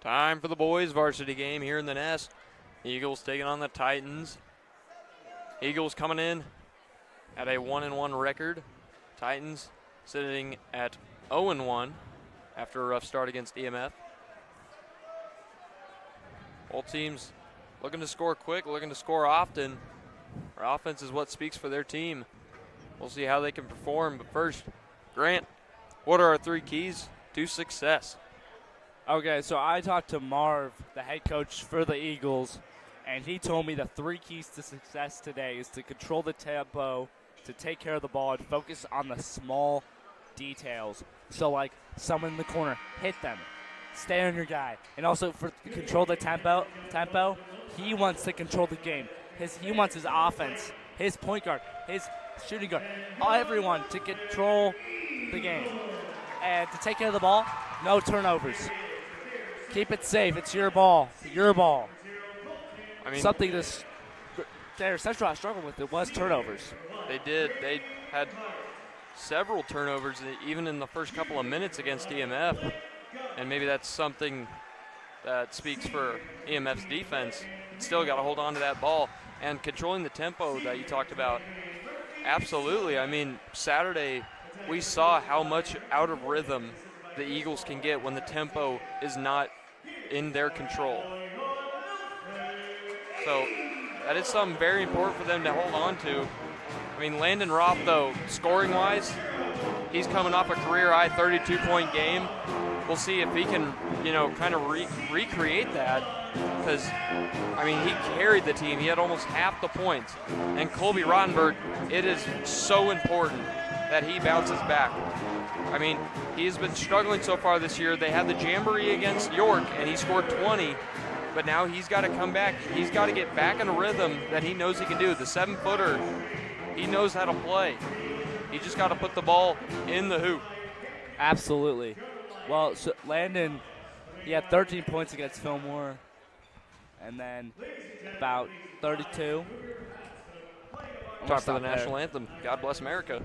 Time for the boys varsity game here in the Nest. Eagles taking on the Titans. Eagles coming in at a 1-1 record. Titans sitting at 0-1 after a rough start against EMF. Both teams looking to score quick, looking to score often. Our offense is what speaks for their team. We'll see how they can perform. But first, Grant, what are our 3 keys to success? Okay, so I talked to Marv, the head coach for the Eagles, and he told me the 3 keys to success today is to control the tempo, to take care of the ball, and focus on the small details. So, like, someone in the corner, hit them, stay on your guy. And also, for control the tempo, he wants to control the game. He wants his offense, his point guard, his shooting guard, everyone to control the game. And to take care of the ball, no turnovers. Keep it safe. It's your ball. Your ball. I mean, something Thayer Central has struggled with. It was turnovers. They did. They had several turnovers even in the first couple of minutes against EMF, and maybe that's something that speaks for EMF's defense. Still got to hold on to that ball and controlling the tempo that you talked about. Absolutely. I mean, Saturday we saw how much out of rhythm the Eagles can get when the tempo is not in their control. So that is something very important for them to hold on to. I mean, Landon Roth, though, scoring-wise, he's coming off a career-high 32-point game. We'll see if he can, kind of recreate that because, I mean, he carried the team. He had almost half the points. And Colby Rottenberg, it is so important that he bounces back. I mean, he's been struggling so far this year. They had the jamboree against York, and he scored 20. But now he's got to come back. He's got to get back in a rhythm that he knows he can do. The 7-footer, he knows how to play. He just got to put the ball in the hoop. Absolutely. Well, so Landon, he had 13 points against Fillmore, and then about 32. Time for the national anthem. God bless America.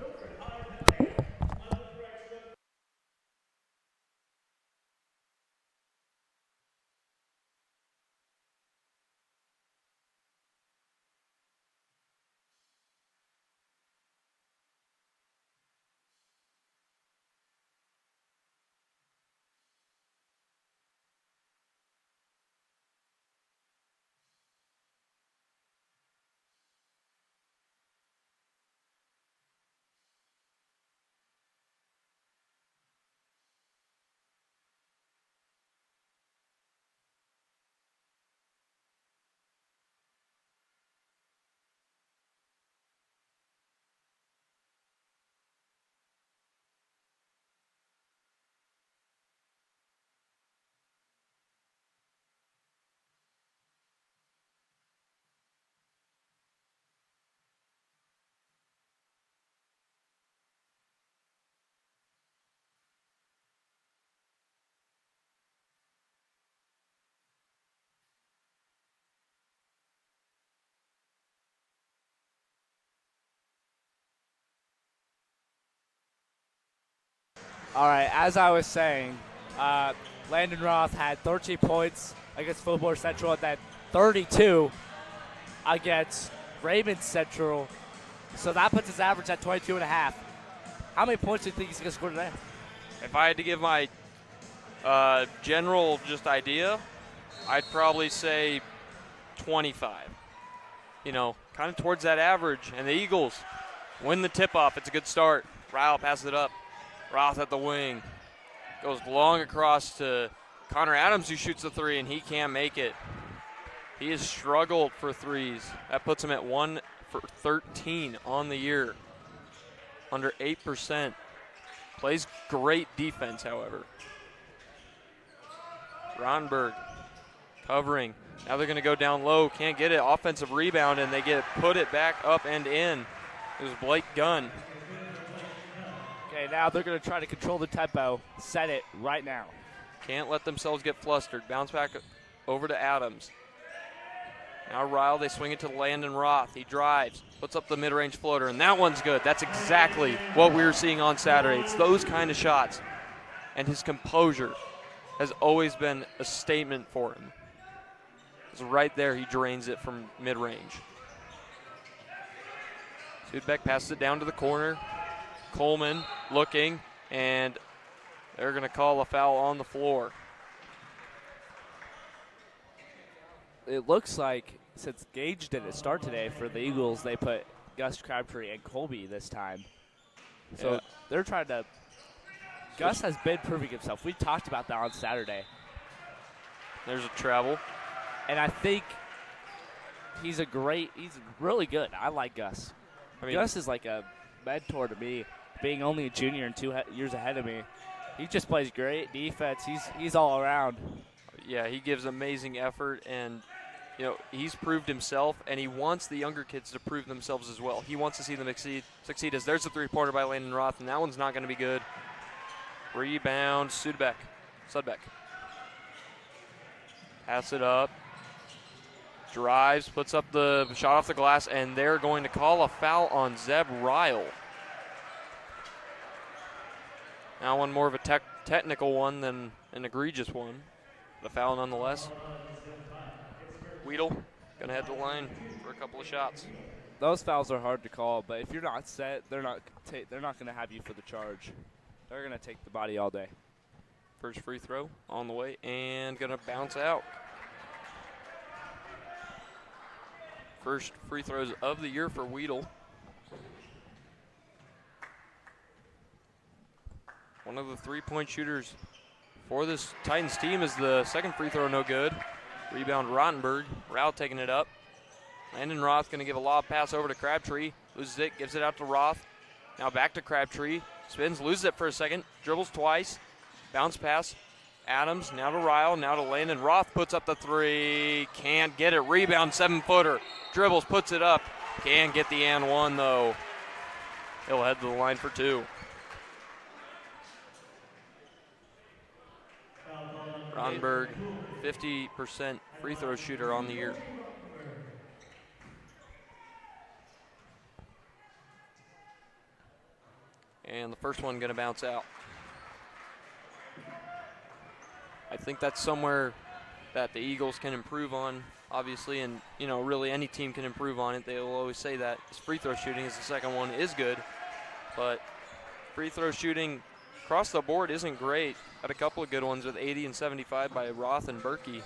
All right, as I was saying, Landon Roth had 13 points against Fillmore Central and then 32 against Raymond Central. So that puts his average at 22.5. How many points do you think he's going to score today? If I had to give my general just idea, I'd probably say 25. Kind of towards that average. And the Eagles win the tip-off. It's a good start. Ryle passes it up. Roth at the wing. Goes long across to Connor Adams, who shoots the 3, and he can't make it. He has struggled for threes. That puts him at 1 for 13 on the year. Under 8%. Plays great defense, however. Ronberg covering. Now they're going to go down low. Can't get it. Offensive rebound, and they put it back up and in. It was Blake Gunn. Okay, now they're going to try to control the tempo. Set it right now. Can't let themselves get flustered. Bounce back over to Adams. Now Ryle, they swing it to Landon Roth. He drives, puts up the mid-range floater, and that one's good. That's exactly what we were seeing on Saturday. It's those kind of shots and his composure. has always been a statement for him. So right there, he drains it from mid-range. Sudbeck passes it down to the corner. Coleman looking, and they're going to call a foul on the floor. It looks like since Gage didn't start today for the Eagles, they put Gus Crabtree and Colby this time. So they're trying to. Gus has been proving himself. We talked about that on Saturday. There's a travel. And I think he's really good. I like Gus. I mean, Gus is like a mentor to me, being only a junior and 2 years ahead of me. He just plays great defense. He's all around. Yeah, he gives amazing effort, and he's proved himself, and he wants the younger kids to prove themselves as well. He wants to see them succeed. As there's a three-pointer by Landon Roth, and that one's not going to be good. Rebound, Sudbeck. Pass it up. Drives, puts up the shot off the glass, and they're going to call a foul on Zeb Ryle. Now one more of a technical one than an egregious one. The foul nonetheless. Weedle going to head to the line for a couple of shots. Those fouls are hard to call, but if you're not set, they're not going to have you for the charge. They're going to take the body all day. First free throw on the way and going to bounce out. First free throws of the year for Weedle. One of the three-point shooters for this Titans team is the second free throw no good. Rebound Rottenberg. Rao taking it up. Landon Roth going to give a lob pass over to Crabtree. Loses it, gives it out to Roth. Now back to Crabtree. Spins, loses it for a second. Dribbles twice. Bounce pass. Adams, now to Ryle, now to Landon. Roth puts up the three. Can't get it. Rebound, 7-footer. Dribbles, puts it up. Can't get the and one, though. He'll head to the line for 2. Ronberg, 50% free throw shooter on the year. And the first one going to bounce out. I think that's somewhere that the Eagles can improve on, obviously, and, really any team can improve on it. They will always say that. His free throw shooting is the second one is good, but free throw shooting across the board isn't great. Had a couple of good ones with 80 and 75 by Roth and Berkey.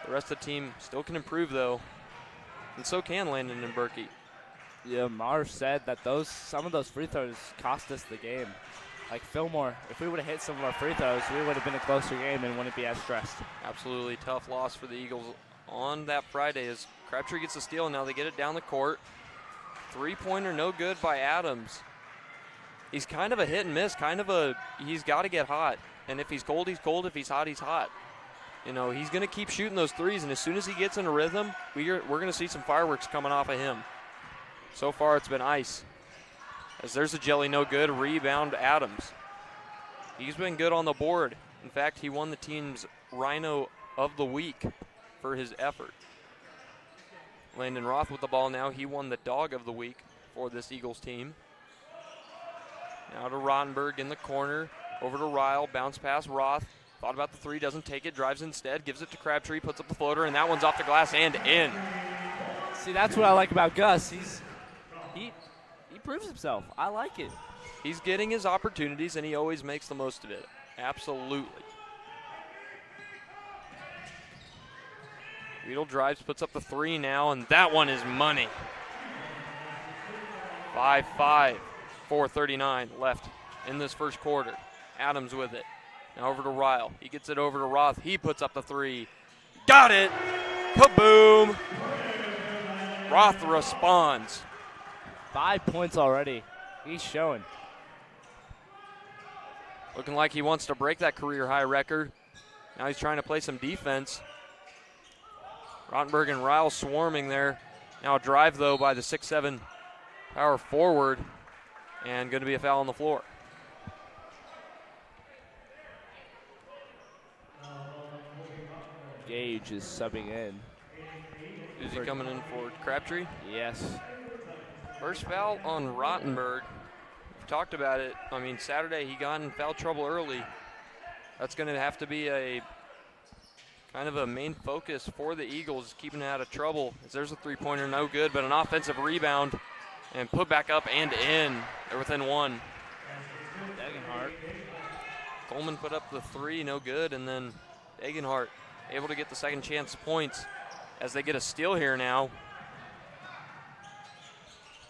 The rest of the team still can improve, though, and so can Landon and Berkey. Yeah, Marv said that some of those free throws cost us the game. Like Fillmore, if we would have hit some of our free throws, we would have been a closer game and wouldn't be as stressed. Absolutely tough loss for the Eagles on that Friday as Crabtree gets a steal, and now they get it down the court. Three-pointer no good by Adams. He's kind of a hit and miss, he's got to get hot. And if he's cold, he's cold. If he's hot, he's hot. He's going to keep shooting those threes, and as soon as he gets in a rhythm, we're going to see some fireworks coming off of him. So far, it's been ice. As there's a jelly no good, rebound Adams. He's been good on the board. In fact, he won the team's Rhino of the Week for his effort. Landon Roth with the ball now. He won the Dog of the Week for this Eagles team. Now to Rottenberg in the corner. Over to Ryle. Bounce pass. Roth. Thought about the three. Doesn't take it. Drives instead. Gives it to Crabtree. Puts up the floater. And that one's off the glass and in. See, that's what I like about Gus. He proves himself. I like it. He's getting his opportunities, and he always makes the most of it. Absolutely. Weedle drives, puts up the three now, and that one is money. 5-5, 4:39 left in this first quarter. Adams with it. Now over to Ryle. He gets it over to Roth. He puts up the three. Got it! Kaboom! Roth responds. 5 points already. He's showing. Looking like he wants to break that career-high record. Now he's trying to play some defense. Rottenberg and Ryle swarming there. Now a drive, though, by the 6'7" power forward. And going to be a foul on the floor. Gage is subbing in. Is he coming in for Crabtree? Yes. First foul on Rottenberg. We've talked about it. Saturday he got in foul trouble early. That's going to have to be a kind of a main focus for the Eagles, keeping it out of trouble. As there's a three-pointer, no good, but an offensive rebound and put back up and in. They're within one. Degenhart. Coleman put up the three, no good, and then Degenhart able to get the second chance points as they get a steal here now.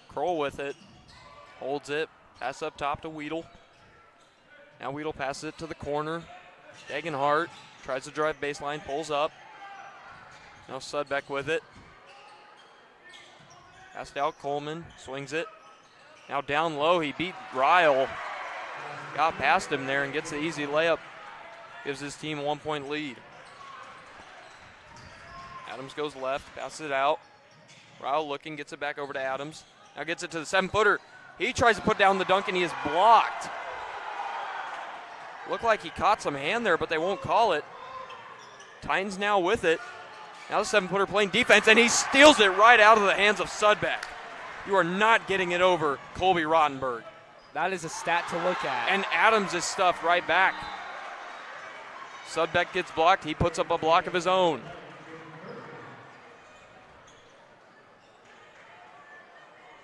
Kroll with it, holds it, pass up top to Weedle. Now Weedle passes it to the corner. Degenhart tries to drive baseline, pulls up. Now Sudbeck with it. Passed out Coleman, swings it. Now down low, he beat Ryle. Got past him there and gets the easy layup. Gives his team a 1-point lead. Adams goes left, passes it out. Ryle looking, gets it back over to Adams. Now gets it to the 7-footer. He tries to put down the dunk and he is blocked. Looked like he caught some hand there, but they won't call it. Titans now with it. Now the 7-footer playing defense, and he steals it right out of the hands of Sudbeck. You are not getting it over Colby Rottenberg. That is a stat to look at. And Adams is stuffed right back. Sudbeck gets blocked. He puts up a block of his own.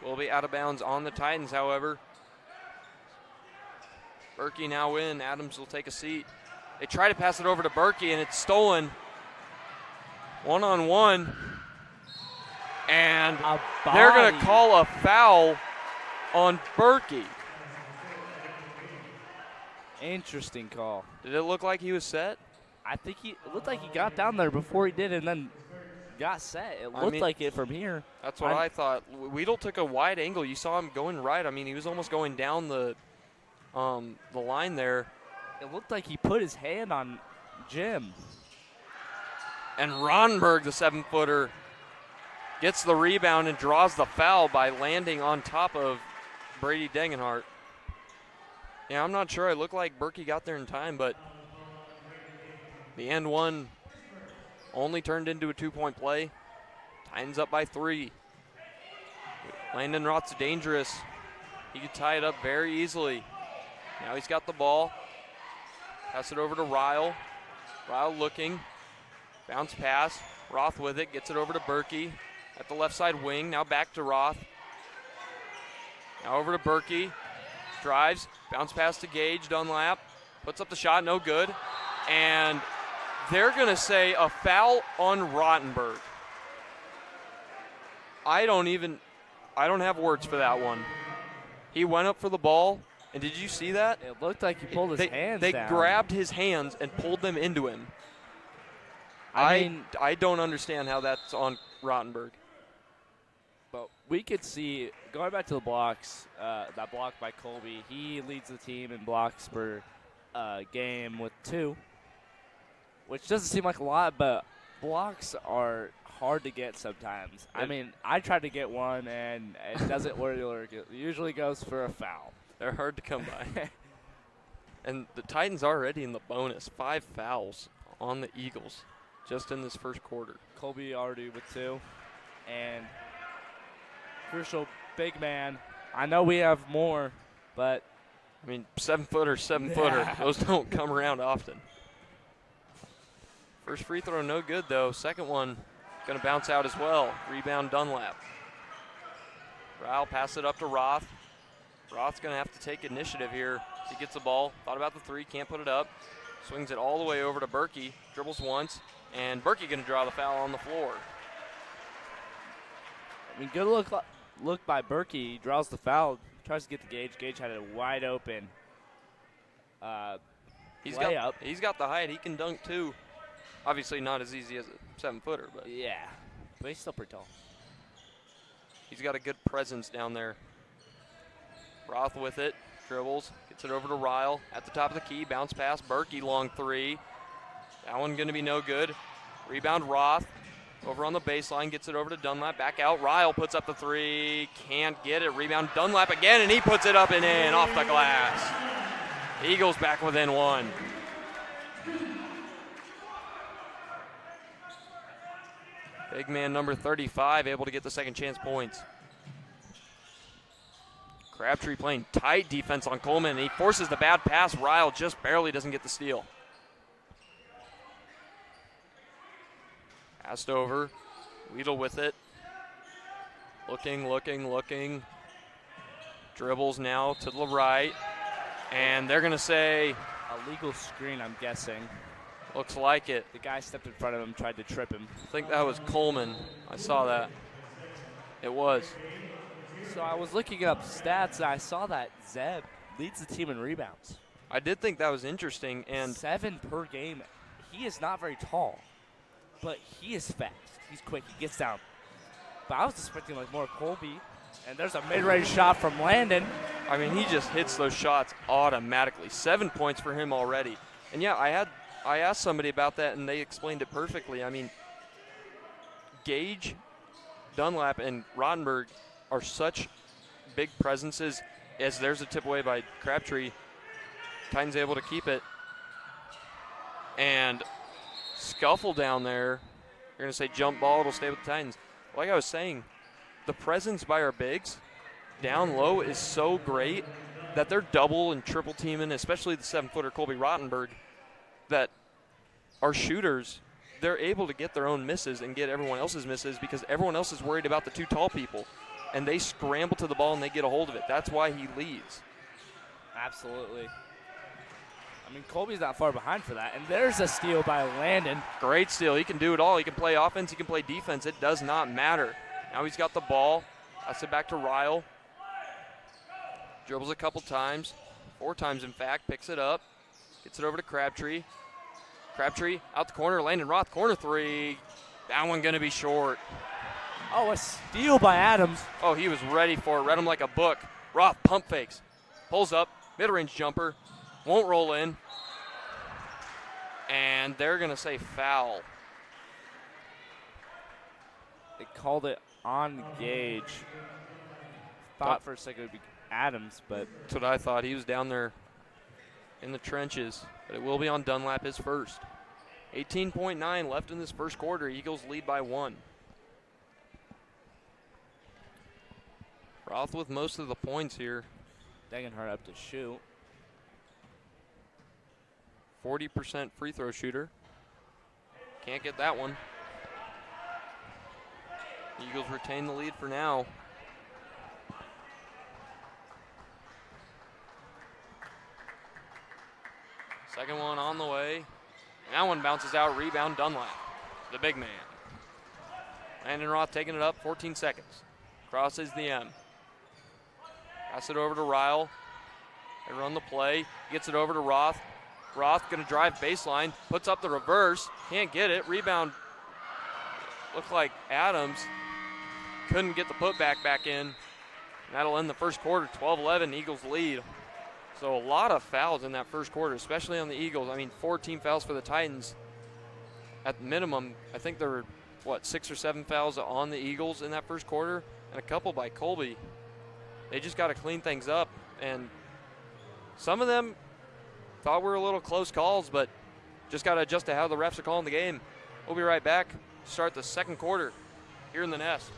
Will be out of bounds on the Titans, however. Berkey now in. Adams will take a seat. They try to pass it over to Berkey, and it's stolen. One-on-one. And they're going to call a foul on Berkey. Interesting call. Did it look like he was set? I think it looked like he got down there before he did and then got set. It looked like it from here. That's what I thought. Weedle took a wide angle. You saw him going right. I mean, he was almost going down the line there. It looked like he put his hand on Jim. And Rottenberg, the 7-footer, gets the rebound and draws the foul by landing on top of Brady Degenhart. Yeah, I'm not sure. It looked like Berkey got there in time, but the end one only turned into a 2-point play. Titans up by 3. Landon Roth's dangerous. He could tie it up very easily. Now he's got the ball. Pass it over to Ryle. Ryle looking. Bounce pass. Roth with it. Gets it over to Berkey at the left side wing. Now back to Roth. Now over to Berkey. Drives. Bounce pass to Gage. Dunlap. Puts up the shot. No good. And they're going to say a foul on Rottenberg. I don't have words for that one. He went up for the ball. And did you see that? It looked like he pulled his hands down. They down. grabbed his hands and pulled them into him. I don't understand how that's on Rottenberg. But we could see, going back to the blocks, that block by Colby, he leads the team in blocks per game with 2, which doesn't seem like a lot, but blocks are hard to get sometimes. I mean, I tried to get one, and it doesn't work. It usually goes for a foul. They're hard to come by. And the Titans already in the bonus. 5 fouls on the Eagles just in this first quarter. Colby already with 2. And crucial big man. I know we have more, but. I mean, 7-footer, 7-footer. Yeah. Those don't come around often. First free throw, no good, though. Second one going to bounce out as well. Rebound Dunlap. Ryle pass it up to Roth. Roth's going to have to take initiative here. He gets the ball. Thought about the 3. Can't put it up. Swings it all the way over to Berkey. Dribbles once. And Berkey going to draw the foul on the floor. I mean, good look by Berkey. He draws the foul. Tries to get the Gage. Gage had a wide open layup. He's got the height. He can dunk, too. Obviously not as easy as a 7-footer. But yeah, but he's still pretty tall. He's got a good presence down there. Roth with it, dribbles, gets it over to Ryle at the top of the key, bounce pass, Berkey long 3. That one going to be no good. Rebound Roth, over on the baseline, gets it over to Dunlap, back out. Ryle puts up the 3, can't get it. Rebound Dunlap again, and he puts it up and in, off the glass. Eagles back within 1. Big man number 35 able to get the second chance points. Crabtree playing tight defense on Coleman, and he forces the bad pass. Ryle just barely doesn't get the steal. Passed over. Weedle with it. Looking. Dribbles now to the right. And they're going to say, a legal screen, I'm guessing. Looks like it. The guy stepped in front of him, tried to trip him. I think that was Coleman. I saw that. It was. So I was looking up stats, and I saw that Zeb leads the team in rebounds. I did think that was interesting. And 7 per game. He is not very tall, but he is fast. He's quick. He gets down. But I was expecting like more Colby. And there's a mid-range shot from Landon. I mean, he just hits those shots automatically. 7 points for him already. And yeah, I asked somebody about that, and they explained it perfectly. I mean, Gage, Dunlap, and Rottenberg are such big presences. As there's a tip away by Crabtree, Titans able to keep it. And Scuffle down there. You're going to say jump ball, it'll stay with the Titans. Like I was saying, the presence by our bigs down low is so great that they're double and triple teaming, especially the 7-footer Colby Rottenberg, that our shooters, they're able to get their own misses and get everyone else's misses because everyone else is worried about the 2 tall people. And they scramble to the ball and they get a hold of it. That's why he leads. Absolutely. I mean, Colby's not far behind for that. And there's a steal by Landon. Great steal. He can do it all. He can play offense. He can play defense. It does not matter. Now he's got the ball. Pass it back to Ryle. Dribbles a couple times. 4 times, in fact. Picks it up. Gets it over to Crabtree. Crabtree out the corner. Landon Roth, corner 3. That one going to be short. Oh, a steal by Adams. Oh, he was ready for it. Read him like a book. Roth pump fakes. Pulls up. Mid-range jumper. Won't roll in. And they're going to say foul. They called it on Gage. Thought for a second it would be Adams, but that's what I thought. He was down there in the trenches. But it will be on Dunlap, his first. 18.9 left in this first quarter. Eagles lead by 1. Roth with most of the points here. Degenhardt up to shoot. 40% free throw shooter. Can't get that one. Eagles retain the lead for now. Second one on the way. That one bounces out. Rebound Dunlap, the big man. Landon Roth taking it up. 14 seconds. Crosses the M. Pass it over to Ryle. They run the play. Gets it over to Roth. Roth going to drive baseline. Puts up the reverse. Can't get it. Rebound. Looked like Adams couldn't get the putback back in. That'll end the first quarter. 12-11. Eagles lead. So a lot of fouls in that first quarter, especially on the Eagles. I mean, 14 fouls for the Titans. At minimum, I think there were, 6 or 7 fouls on the Eagles in that first quarter, and a couple by Colby. They just got to clean things up. And some of them thought we were a little close calls, but just got to adjust to how the refs are calling the game. We'll be right back. Start the second quarter here in the Nest.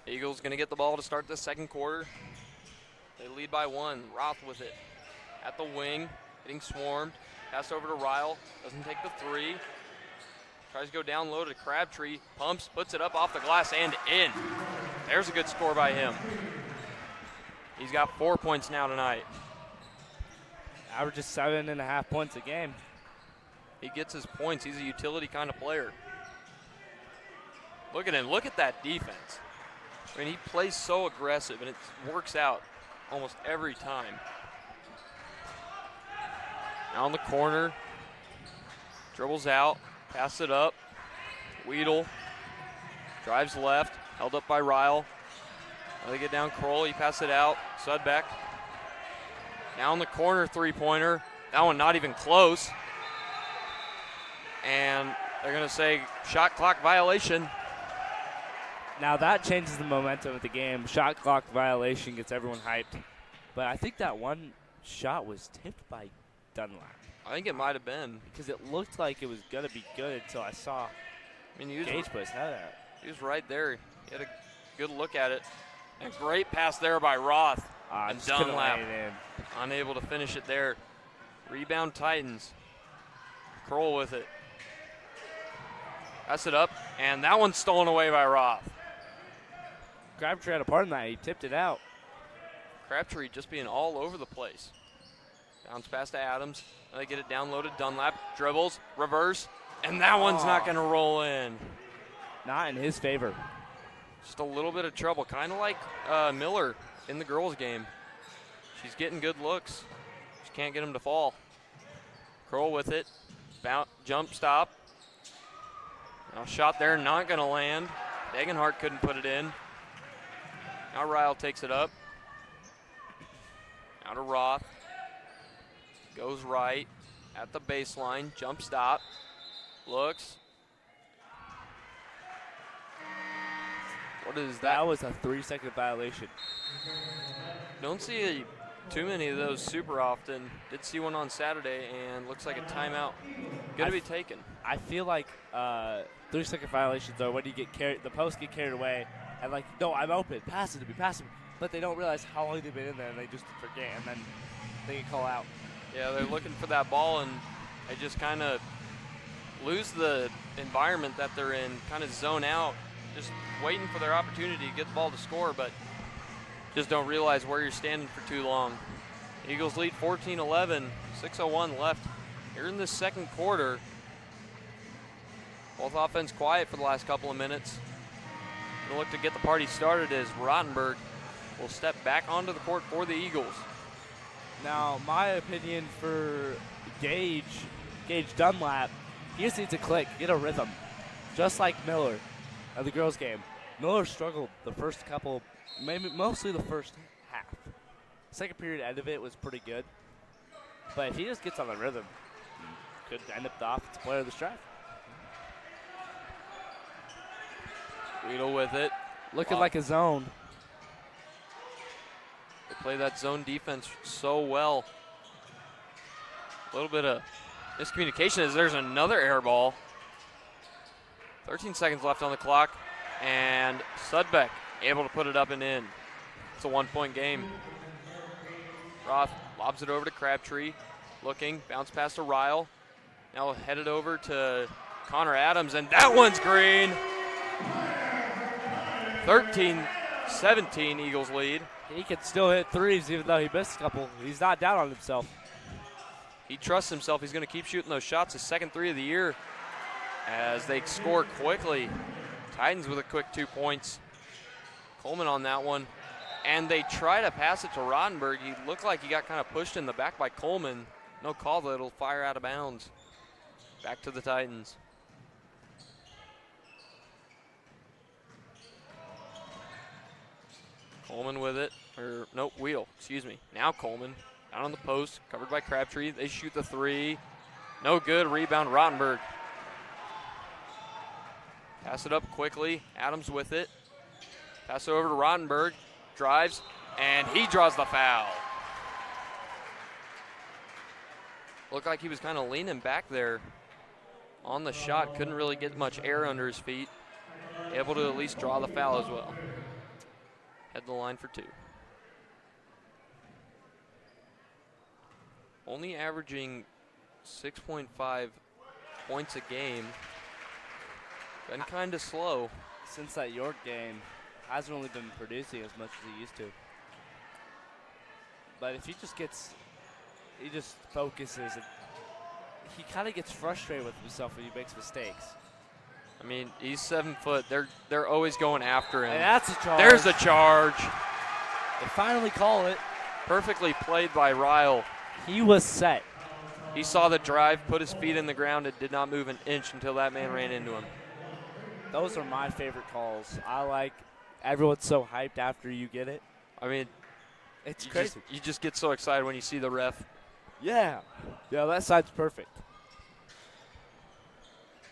Eagles going to get the ball to start the second quarter. They lead by 1. Roth with it at the wing, getting swarmed. Pass over to Ryle. Doesn't take the 3. Tries to go down low to Crabtree. Pumps, puts it up off the glass and in. There's a good score by him. He's got 4 points now tonight. Averages 7.5 points a game. He gets his points. He's a utility kind of player. Look at him. Look at that defense. I mean, he plays so aggressive, and it works out almost every time. Now in the corner. Dribbles out. Pass it up. Weedle. Drives left. Held up by Ryle. Now they get down Kroll. He passes it out. Sudbeck. Now in the corner, three-pointer. That one not even close. And they're going to say shot clock violation. Now that changes the momentum of the game. Shot clock violation gets everyone hyped. But I think that one shot was tipped by Dunlap. I think it might have been. Because it looked like it was going to be good until I saw Gage put his head out. He was right there. He had a good look at it. And a great pass there by Roth. And Dunlap unable to finish it there. Rebound Titans. Kroll with it. Pass it up, and that one's stolen away by Roth. Crabtree had a part in that. He tipped it out. Crabtree just being all over the place. Bounce pass to Adams. They get it downloaded. Dunlap dribbles, reverse, and that one's not going to roll in. Not in his favor. Just a little bit of trouble, kind of like Miller in the girls' game. She's getting good looks. She can't get him to fall. Kroll with it. Jump stop. Now shot there, not going to land. Degenhart couldn't put it in. Now Ryle takes it up. Now to Roth. Goes right at the baseline. Jump stop. Looks. What is that? That was a 3-second violation. Don't see too many of those super often. Did see one on Saturday, and looks like a timeout going to be taken. I feel like 3-second violations are when you get carried, the posts get carried away, and like, no, I'm open, pass it to me, pass it to me. But they don't realize how long they've been in there, and they just forget, and then they get called out. Yeah, they're looking for that ball, and they just kind of lose the environment that they're in, kind of zone out, just waiting for their opportunity to get the ball to score, but just don't realize where you're standing for too long. Eagles lead 14-11, 6:01 left here in the second quarter. Both offense quiet for the last couple of minutes. Gonna look to get the party started as Rottenberg will step back onto the court for the Eagles. Now, my opinion for Gage Dunlap, he just needs to click, get a rhythm, just like Miller of the girls' game. Miller struggled the first couple, maybe mostly the first half. Second period end of it was pretty good. But if he just gets on the rhythm, he could end up the offensive player of the strife. Weedle with it. Looking like a zone. They play that zone defense so well. A little bit of miscommunication as there's another air ball. 13 seconds left on the clock, and Sudbeck able to put it up and in. It's a 1-point game. Roth lobs it over to Crabtree. Looking, bounce pass to Ryle. Now headed over to Connor Adams, and that one's green. 13-17 Eagles lead. He can still hit threes even though he missed a couple. He's not down on himself. He trusts himself. He's going to keep shooting those shots. His second three of the year as they score quickly. Titans with a quick 2 points. Coleman on that one. And they try to pass it to Rottenberg. He looked like he got kind of pushed in the back by Coleman. No call, though. It'll fire out of bounds. Back to the Titans. Coleman with it. Or, nope, Wheel. Excuse me. Now Coleman. Down on the post. Covered by Crabtree. They shoot the three. No good. Rebound, Rottenberg. Pass it up quickly. Adams with it. Pass it over to Rottenberg. Drives, and he draws the foul. Looked like he was kind of leaning back there on the shot. Couldn't really get much air under his feet. Able to at least draw the foul as well. Head to the line for two. Only averaging 6.5 points a game. Been kind of slow. Since that York game, hasn't really been producing as much as he used to. But if he just focuses, and he kind of gets frustrated with himself when he makes mistakes. I mean, he's 7 foot. They're always going after him. And that's a charge. There's a charge. They finally call it. Perfectly played by Ryle. He was set. He saw the drive, put his feet in the ground, and did not move an inch until that man ran into him. Those are my favorite calls. Everyone's so hyped after you get it. I mean, It's crazy. You just get so excited when you see the ref. Yeah, that side's perfect.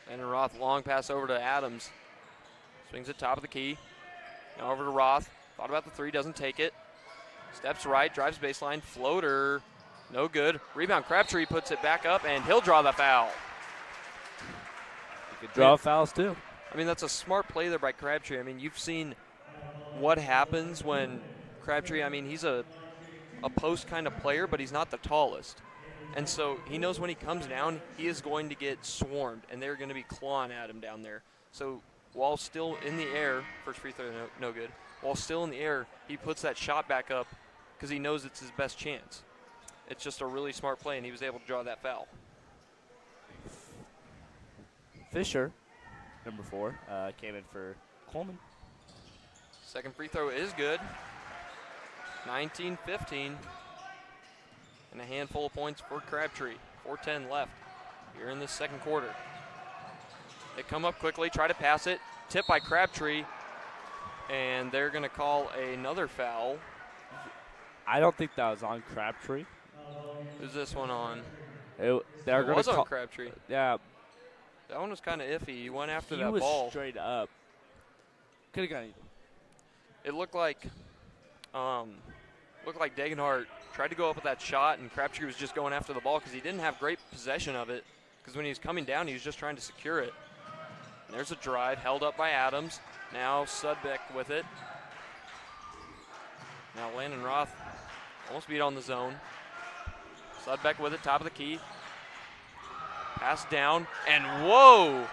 And Roth, long pass over to Adams. Swings it top of the key. Now over to Roth. Thought about the three, doesn't take it. Steps right, drives baseline, floater. No good. Rebound, Crabtree puts it back up, and he'll draw the foul. You could draw fouls too. I mean, that's a smart play there by Crabtree. I mean, you've seen what happens when Crabtree, I mean, he's a post kind of player, but he's not the tallest. And so he knows when he comes down, he is going to get swarmed, and they're going to be clawing at him down there. So while still in the air, first free throw, no good. While still in the air, he puts that shot back up because he knows it's his best chance. It's just a really smart play, and he was able to draw that foul. Fisher, number 4, came in for Coleman. Second free throw is good. 19-15. And a handful of points for Crabtree. 4:10 left here in this second quarter. They come up quickly, try to pass it. Tip by Crabtree. And they're going to call another foul. I don't think that was on Crabtree. Who's this one on? It was on Crabtree. Yeah. That one was kind of iffy. He went after that He was ball. straight up. Could have got it. It looked like Degenhart tried to go up with that shot, and Crabtree was just going after the ball because he didn't have great possession of it, because when he was coming down, he was just trying to secure it. And there's a drive held up by Adams. Now Sudbeck with it. Now Landon Roth almost beat on the zone. Sudbeck with it, top of the key. Pass down, and whoa!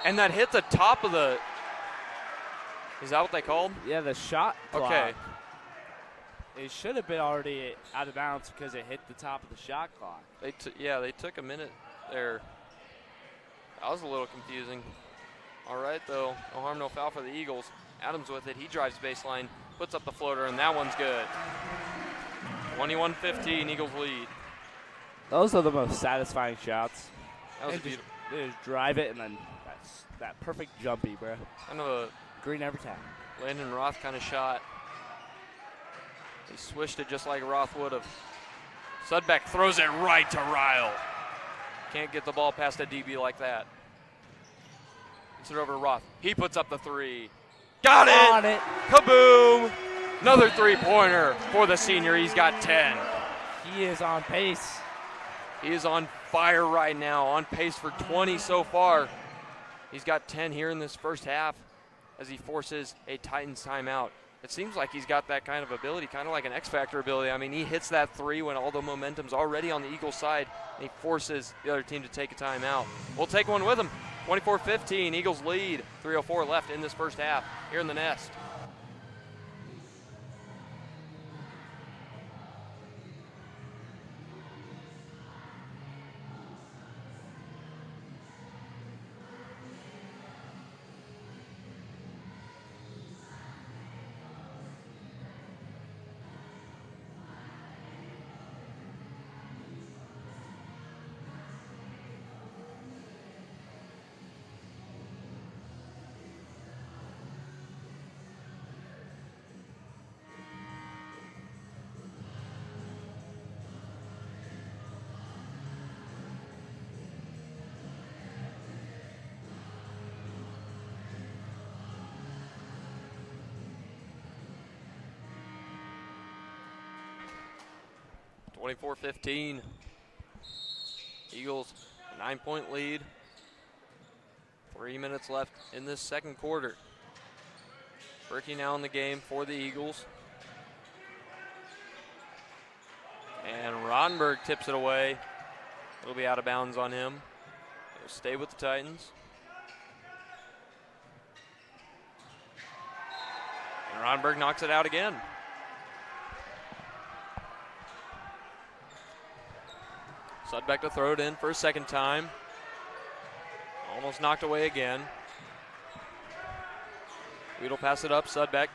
And that hit the top of the, is that what they called? Yeah, the shot clock. Okay. It should have been already out of bounds because it hit the top of the shot clock. They took a minute there. That was a little confusing. All right, though, no harm, no foul for the Eagles. Adams with it, he drives baseline, puts up the floater, and that one's good. 21-15, Eagles lead. Those are the most satisfying shots. That was beautiful. They just drive it, and then that perfect jumpy, bro. Kind of a Green every time. Landon Roth kind of shot. He swished it just like Roth would have. Sudbeck throws it right to Ryle. Can't get the ball past a DB like that. Gets it over to Roth. He puts up the three. Got it! On it. Kaboom! Another three-pointer for the senior. He's got 10. He is on pace. He is on fire right now, on pace for 20 so far. He's got 10 here in this first half as he forces a Titans timeout. It seems like he's got that kind of ability, kind of like an X-Factor ability. I mean, he hits that three when all the momentum's already on the Eagles' side, and he forces the other team to take a timeout. We'll take one with him. 24-15, Eagles lead. 3:04 left in this first half here in the Nest. (24-15). Eagles, a 9-point lead. 3 minutes left in this second quarter. Berkey now in the game for the Eagles. And Ronberg tips it away. It'll be out of bounds on him. It'll stay with the Titans. And Ronberg knocks it out again. Sudbeck to throw it in for a second time. Almost knocked away again. Weedle pass it up, Sudbeck.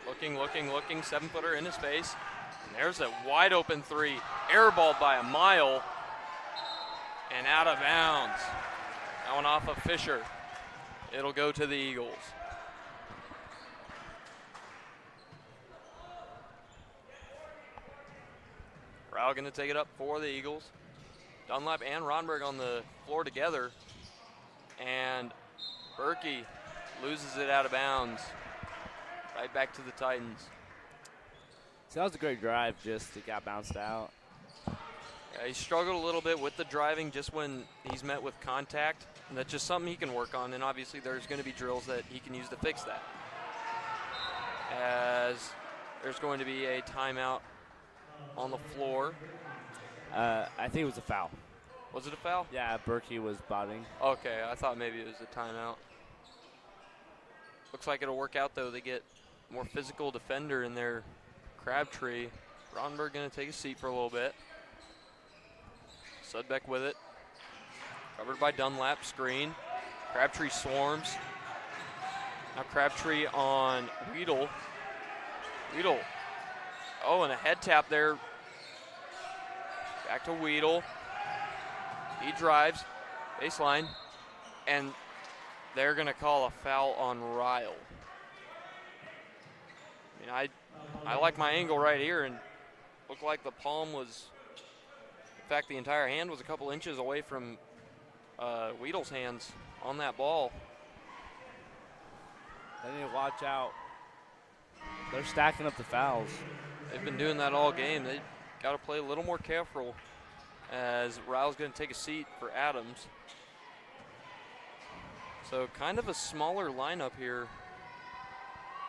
Looking, 7-footer in his face. And there's a wide open three. Airballed by a mile. And out of bounds. That one off of Fisher. It'll go to the Eagles. Rao going to take it up for the Eagles. Dunlap and Ronberg on the floor together. And Berkey loses it out of bounds. Right back to the Titans. So that was a great drive, just it got bounced out. Yeah, he struggled a little bit with the driving just when he's met with contact. And that's just something he can work on. And obviously there's going to be drills that he can use to fix that. As there's going to be a timeout on the floor. I think it was a foul. Was it a foul? Yeah, Berkey was botting. Okay, I thought maybe it was a timeout. Looks like it'll work out, though. They get more physical defender in their Crabtree. Ronberg going to take a seat for a little bit. Sudbeck with it. Covered by Dunlap, screen. Crabtree swarms. Now Crabtree on Weedle. Weedle. Oh, and a head tap there. Back to Weedle. He drives. Baseline. And they're going to call a foul on Ryle. I mean, I like my angle right here, and looked like the palm was, in fact, the entire hand was a couple inches away from Weedle's hands on that ball. They need to watch out. They're stacking up the fouls. They've been doing that all game. They got to play a little more careful as Ryle's going to take a seat for Adams. So kind of a smaller lineup here.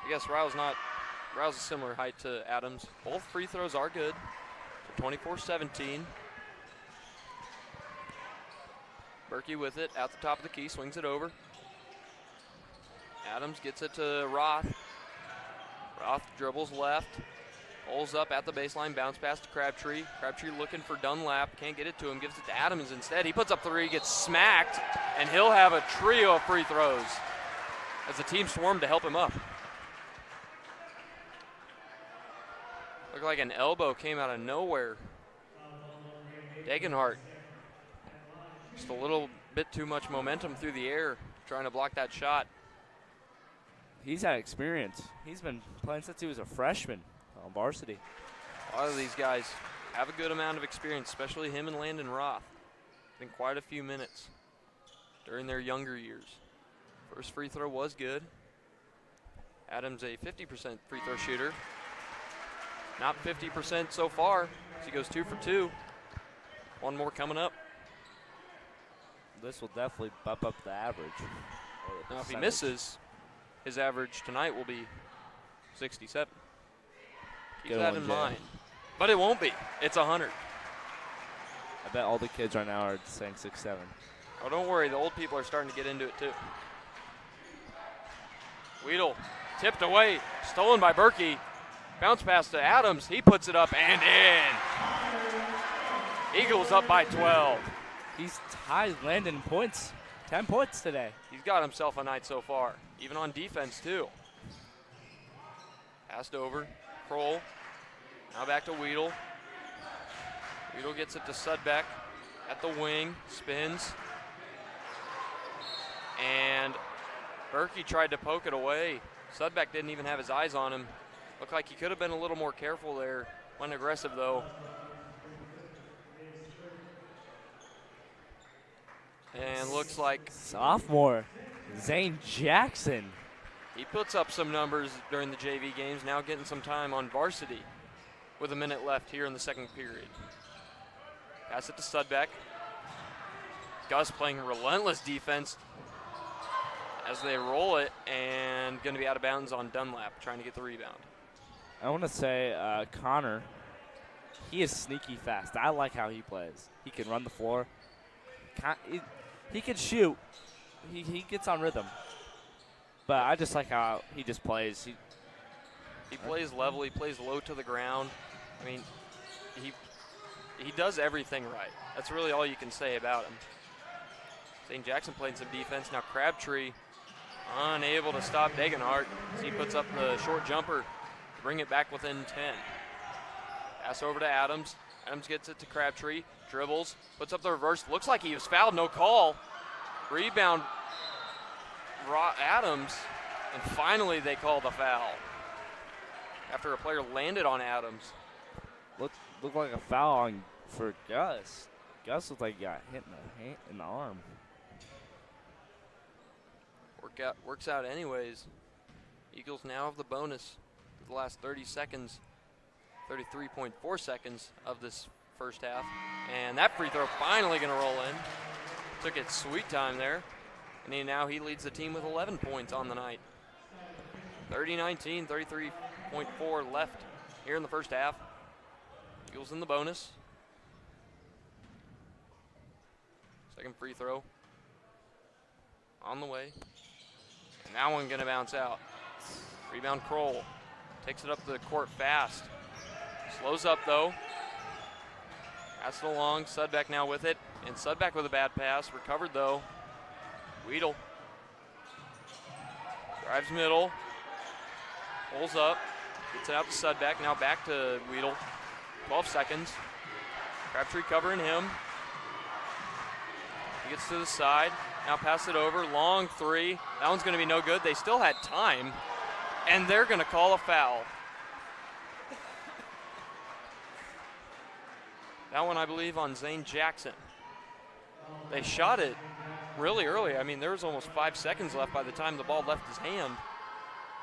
I guess Ryle's a similar height to Adams. Both free throws are good. So 24-17. Berkey with it at the top of the key, swings it over. Adams gets it to Roth. Roth dribbles left, pulls up at the baseline, bounce pass to Crabtree. Crabtree looking for Dunlap, can't get it to him, gives it to Adams instead. He puts up three, gets smacked, and he'll have a trio of free throws as the team swarmed to help him up. Looked like an elbow came out of nowhere. Degenhart. Just a little bit too much momentum through the air, trying to block that shot. He's had experience. He's been playing since he was a freshman on varsity. A lot of these guys have a good amount of experience, especially him and Landon Roth. Been quite a few minutes during their younger years. First free throw was good. Adams a 50% free throw shooter. Not 50% so far, as he goes 2 for 2. One more coming up. This will definitely bump up the average. Now, if he misses, his average tonight will be 67. Keep that in mind. But it won't be. It's 100. I bet all the kids right now are saying 6'7". Oh, don't worry. The old people are starting to get into it, too. Weedle tipped away. Stolen by Berkey. Bounce pass to Adams. He puts it up and in. Eagles up by 12. He's tied Landon points. 10 points today. He's got himself a night so far, even on defense, too. Passed over. Kroll. Now back to Weedle. Weedle gets it to Sudbeck at the wing. Spins. And Berkey tried to poke it away. Sudbeck didn't even have his eyes on him. Looked like he could have been a little more careful there. Went aggressive, though. And looks like sophomore Zane Jackson. He puts up some numbers during the JV games, now getting some time on varsity with a minute left here in the second period. Pass it to Sudbeck. Gus playing relentless defense as they roll it, and going to be out of bounds on Dunlap, trying to get the rebound. I want to say Connor, he is sneaky fast. I like how he plays. He can run the floor. He can shoot. He gets on rhythm. But I just like how he just plays. He plays level. He plays low to the ground. I mean, he does everything right. That's really all you can say about him. St. Jackson playing some defense. Now Crabtree unable to stop Degenhardt as he puts up the short jumper to bring it back within 10. Pass over to Adams. Adams gets it to Crabtree, dribbles, puts up the reverse. Looks like he was fouled, no call. Rebound, Adams, and finally they call the foul after a player landed on Adams. Looked like a foul for Gus. Gus looked like he got hit in the arm. Works out anyways. Eagles now have the bonus for the last 30 seconds, 33.4 seconds of this first half. And that free throw finally going to roll in. Took it sweet time there. And now he leads the team with 11 points on the night. 30-19, 33.4 left here in the first half. Eagles in the bonus. Second free throw on the way. And that one going to bounce out. Rebound Kroll. Takes it up the court fast. Slows up though. Pass it along. Sudbeck now with it. And Sudbeck with a bad pass. Recovered though. Weedle. Drives middle. Pulls up. Gets it out to Sudbeck. Now back to Weedle. 12 seconds. Crabtree covering him. He gets to the side. Now pass it over. Long three. That one's going to be no good. They still had time. And they're going to call a foul. That one, I believe, on Zane Jackson. They shot it really early. I mean, there was almost 5 seconds left by the time the ball left his hand.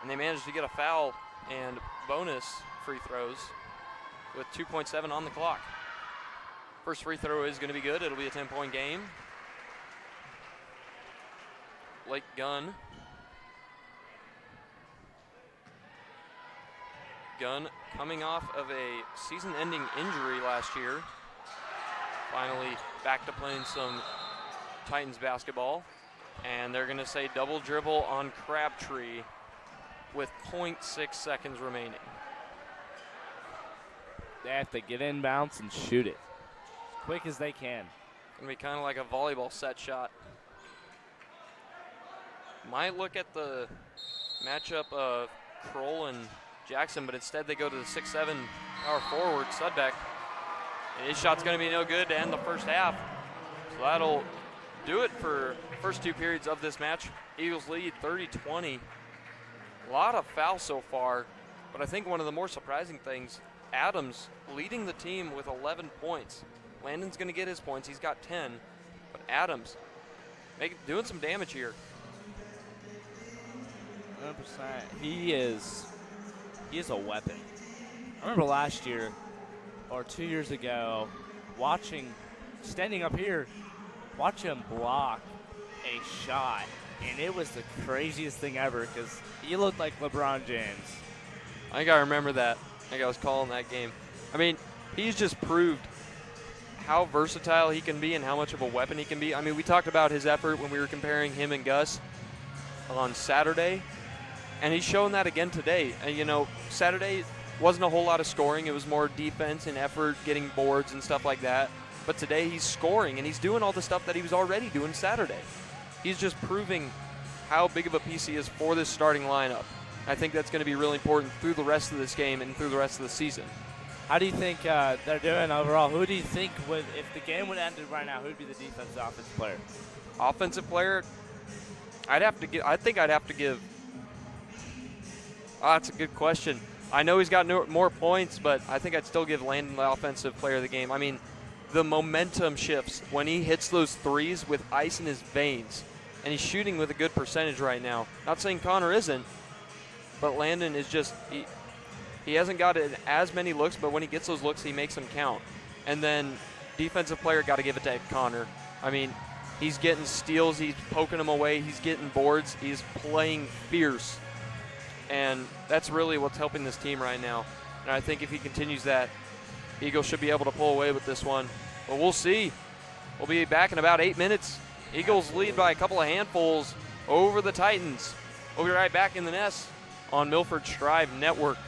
And they managed to get a foul and bonus free throws with 2.7 on the clock. First free throw is going to be good. It'll be a 10-point game. Blake Gunn. Gunn coming off of a season-ending injury last year. Finally back to playing some Titans basketball. And they're going to say double dribble on Crabtree with 0.6 seconds remaining. They have to get inbounds and shoot it as quick as they can. Going to be kind of like a volleyball set shot. Might look at the matchup of Kroll and Jackson, but instead they go to the 6'7" power forward, Sudbeck. And his shot's going to be no good to end the first half. So that'll do it for first 2 periods of this match. Eagles lead 30-20. A lot of fouls so far, but I think one of the more surprising things, Adams leading the team with 11 points. Landon's going to get his points. He's got 10. But Adams doing some damage here. 100%. He is a weapon. I remember last year or 2 years ago standing up here, watch him block a shot. And it was the craziest thing ever because he looked like LeBron James. I think I remember that. I think I was calling that game. I mean, he's just proved how versatile he can be and how much of a weapon he can be. I mean, we talked about his effort when we were comparing him and Gus on Saturday, and he's shown that again today. And, you know, Saturday wasn't a whole lot of scoring. It was more defense and effort, getting boards and stuff like that. But today he's scoring, and he's doing all the stuff that he was already doing Saturday. He's just proving how big of a piece he is for this starting lineup. I think that's going to be really important through the rest of this game and through the rest of the season. How do you think they're doing overall? Who do you think if the game would end right now, who would be the defensive offensive player? Offensive player, I think I'd have to give. That's a good question. I know he's got more points, but I think I'd still give Landon the offensive player of the game. I mean, the momentum shifts when he hits those threes with ice in his veins, and he's shooting with a good percentage right now. Not saying Connor isn't, but Landon is just he hasn't got as many looks, but when he gets those looks, he makes them count. And then defensive player, got to give it to Connor. I mean, he's getting steals, he's poking them away, he's getting boards, he's playing fierce. And that's really what's helping this team right now. And I think if he continues that, Eagles should be able to pull away with this one. But we'll see. We'll be back in about 8 minutes. Eagles lead by a couple of handfuls over the Titans. We'll be right back in the nest on Milford Strive Network.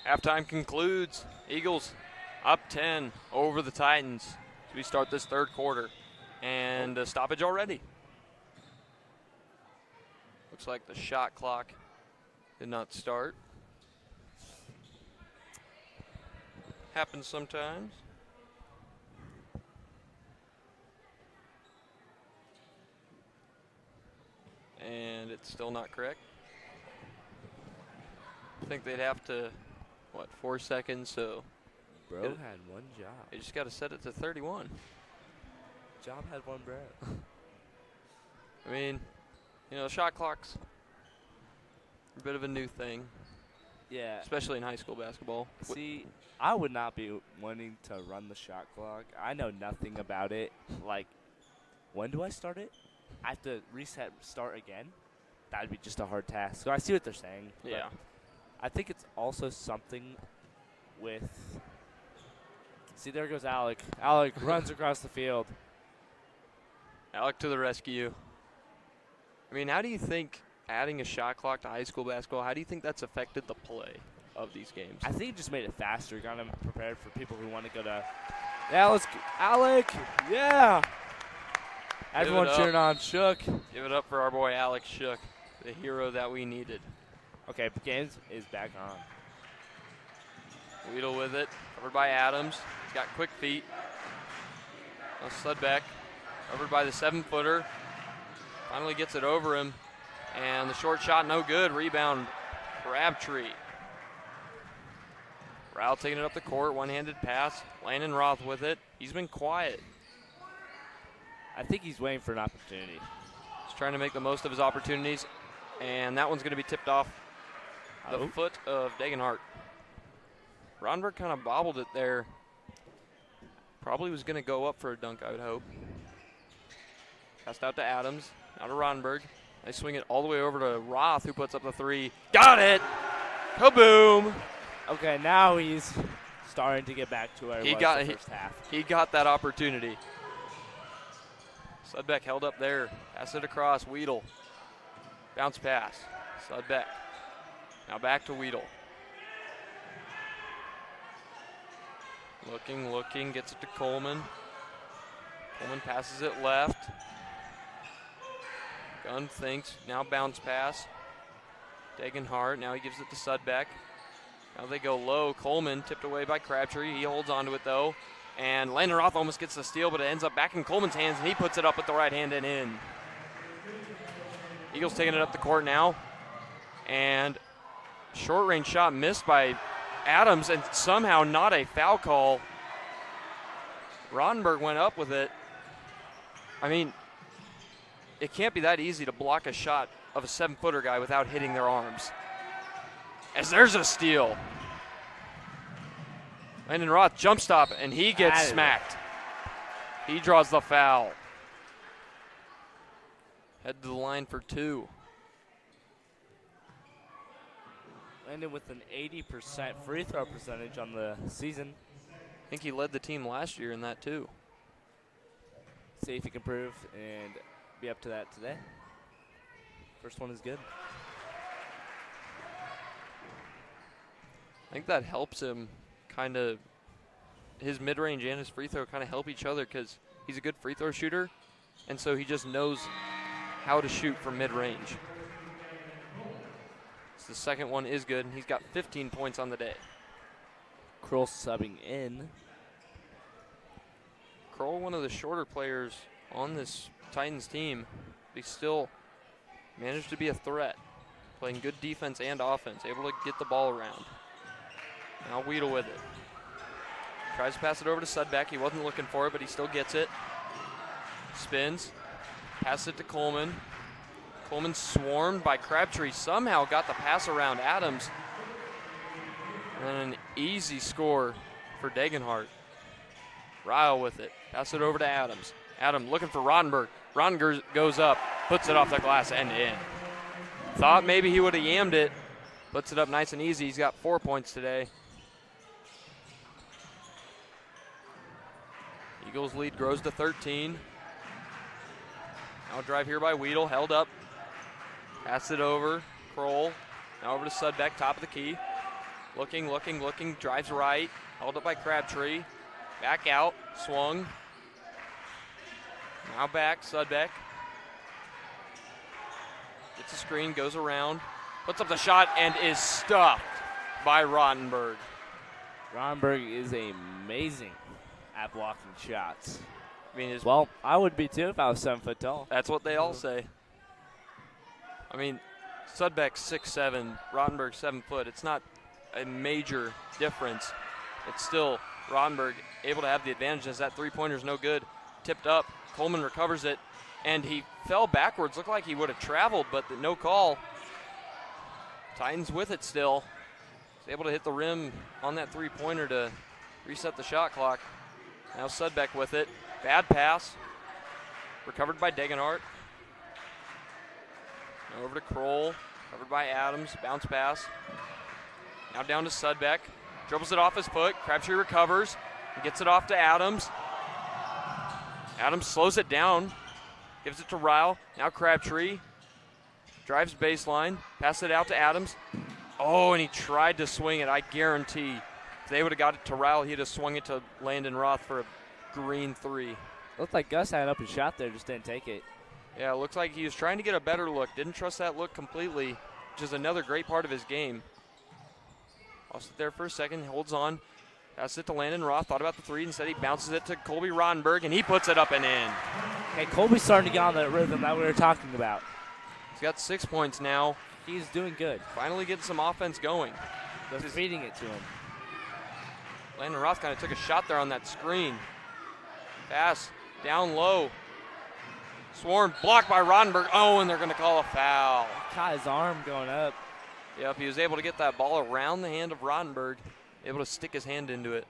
Halftime concludes. Eagles up 10 over the Titans as we start this third quarter. And a stoppage already. Looks like the shot clock did not start. Happens sometimes. And it's still not correct. I think they'd have to, 4 seconds, so. Bro had one job. They just got to set it to 31. Job had one breath. I mean, shot clocks a bit of a new thing. Yeah. Especially in high school basketball. See, I would not be wanting to run the shot clock. I know nothing about it. Like, when do I start it? I have to start again? That would be just a hard task. So I see what they're saying. Yeah. I think it's also something with. See, there goes Alec. Alec runs across the field. Alec to the rescue. I mean, how do you think adding a shot clock to high school basketball, how do you think that's affected the play of these games? I think it just made it faster, got them prepared for people who want to go to. Yeah, let's go. Alec, yeah. Everyone cheering on Shook. Give it up for our boy Alex Shook, the hero that we needed. Okay, Gaines is back on. Weedle with it, covered by Adams. He's got quick feet. Now Sudbeck, covered by the 7-footer. Finally gets it over him. And the short shot, no good. Rebound, Crabtree. Rowell taking it up the court, one-handed pass. Landon Roth with it. He's been quiet. I think he's waiting for an opportunity. He's trying to make the most of his opportunities. And that one's going to be tipped off the foot of Degenhart. Ronberg kind of bobbled it there. Probably was going to go up for a dunk, I would hope. Passed out to Adams, now to Ronberg. They swing it all the way over to Roth, who puts up the 3. Got it! Kaboom! Okay, now he's starting to get back to where he was the first half. He got that opportunity. Sudbeck held up there. Pass it across. Weedle. Bounce pass. Sudbeck. Now back to Weedle. Looking, gets it to Coleman. Coleman passes it left. Gunn thinks, now bounce pass. Degenhart, now he gives it to Sudbeck. Now they go low. Coleman tipped away by Crabtree. He holds on to it though. And Landon Roth almost gets the steal, but it ends up back in Coleman's hands, and he puts it up with the right hand and in. Eagles taking it up the court now. And short range shot missed by Adams, and somehow not a foul call. Rodenberg went up with it. I mean, it can't be that easy to block a shot of a 7-footer guy without hitting their arms. As there's a steal. Landon Roth jump stop, and he gets smacked. He draws the foul. Head to the line for 2. Landon with an 80% free throw percentage on the season. I think he led the team last year in that too. See if he can improve and be up to that today. First one is good. I think that helps him kind of, his mid-range and his free throw kind of help each other because he's a good free throw shooter, and so he just knows how to shoot from mid-range. So the second one is good, and he's got 15 points on the day. Kroll subbing in. Kroll, one of the shorter players on this Titans team, they still managed to be a threat, playing good defense and offense, able to get the ball around. Now Weedle with it. Tries to pass it over to Sudbeck. He wasn't looking for it, but he still gets it. Spins. Passes it to Coleman. Coleman swarmed by Crabtree. Somehow got the pass around Adams. And an easy score for Degenhart. Ryle with it. Pass it over to Adams. Adam looking for Rodenberg. Rodenberg goes up, puts it off the glass and in. Thought maybe he would have yammed it. Puts it up nice and easy. He's got 4 points today. Eagles lead grows to 13. Now a drive here by Weedle, held up. Pass it over, Kroll. Now over to Sudbeck, top of the key. Looking, drives right. Held up by Crabtree. Back out, swung. Now back, Sudbeck. Gets a screen, goes around. Puts up the shot and is stuffed by Rottenberg. Rottenberg is amazing at blocking shots. I mean, well, I would be too if I was 7 foot tall. That's what they all say. I mean, Sudbeck's 6'7", Rottenberg 7 foot. It's not a major difference. It's still Rottenberg able to have the advantage as that three-pointer's no good. Tipped up, Coleman recovers it, and he fell backwards. Looked like he would have traveled, but no call. Titans with it still. He's able to hit the rim on that three-pointer to reset the shot clock. Now Sudbeck with it. Bad pass. Recovered by Degenhart. Now over to Kroll. Covered by Adams. Bounce pass. Now down to Sudbeck. Dribbles it off his foot. Crabtree recovers. And gets it off to Adams. Adams slows it down. Gives it to Ryle. Now Crabtree. Drives baseline. Passes it out to Adams. Oh, and he tried to swing it. I guarantee if they would have got it to Ryle, he'd have swung it to Landon Roth for a green three. Looked like Gus had up a shot there, just didn't take it. Yeah, it looks like he was trying to get a better look. Didn't trust that look completely, which is another great part of his game. Lost it there for a second, holds on. Passes it to Landon Roth, thought about the three. Instead, he bounces it to Colby Rottenberg, and he puts it up and in. Hey, Colby's starting to get on that rhythm that we were talking about. He's got 6 points now. He's doing good. Finally getting some offense going. They're feeding it to him. Landon Roth kind of took a shot there on that screen. Pass down low. Swarm blocked by Rottenberg. Oh, and they're going to call a foul. Caught his arm going up. Yep, he was able to get that ball around the hand of Rottenberg, able to stick his hand into it.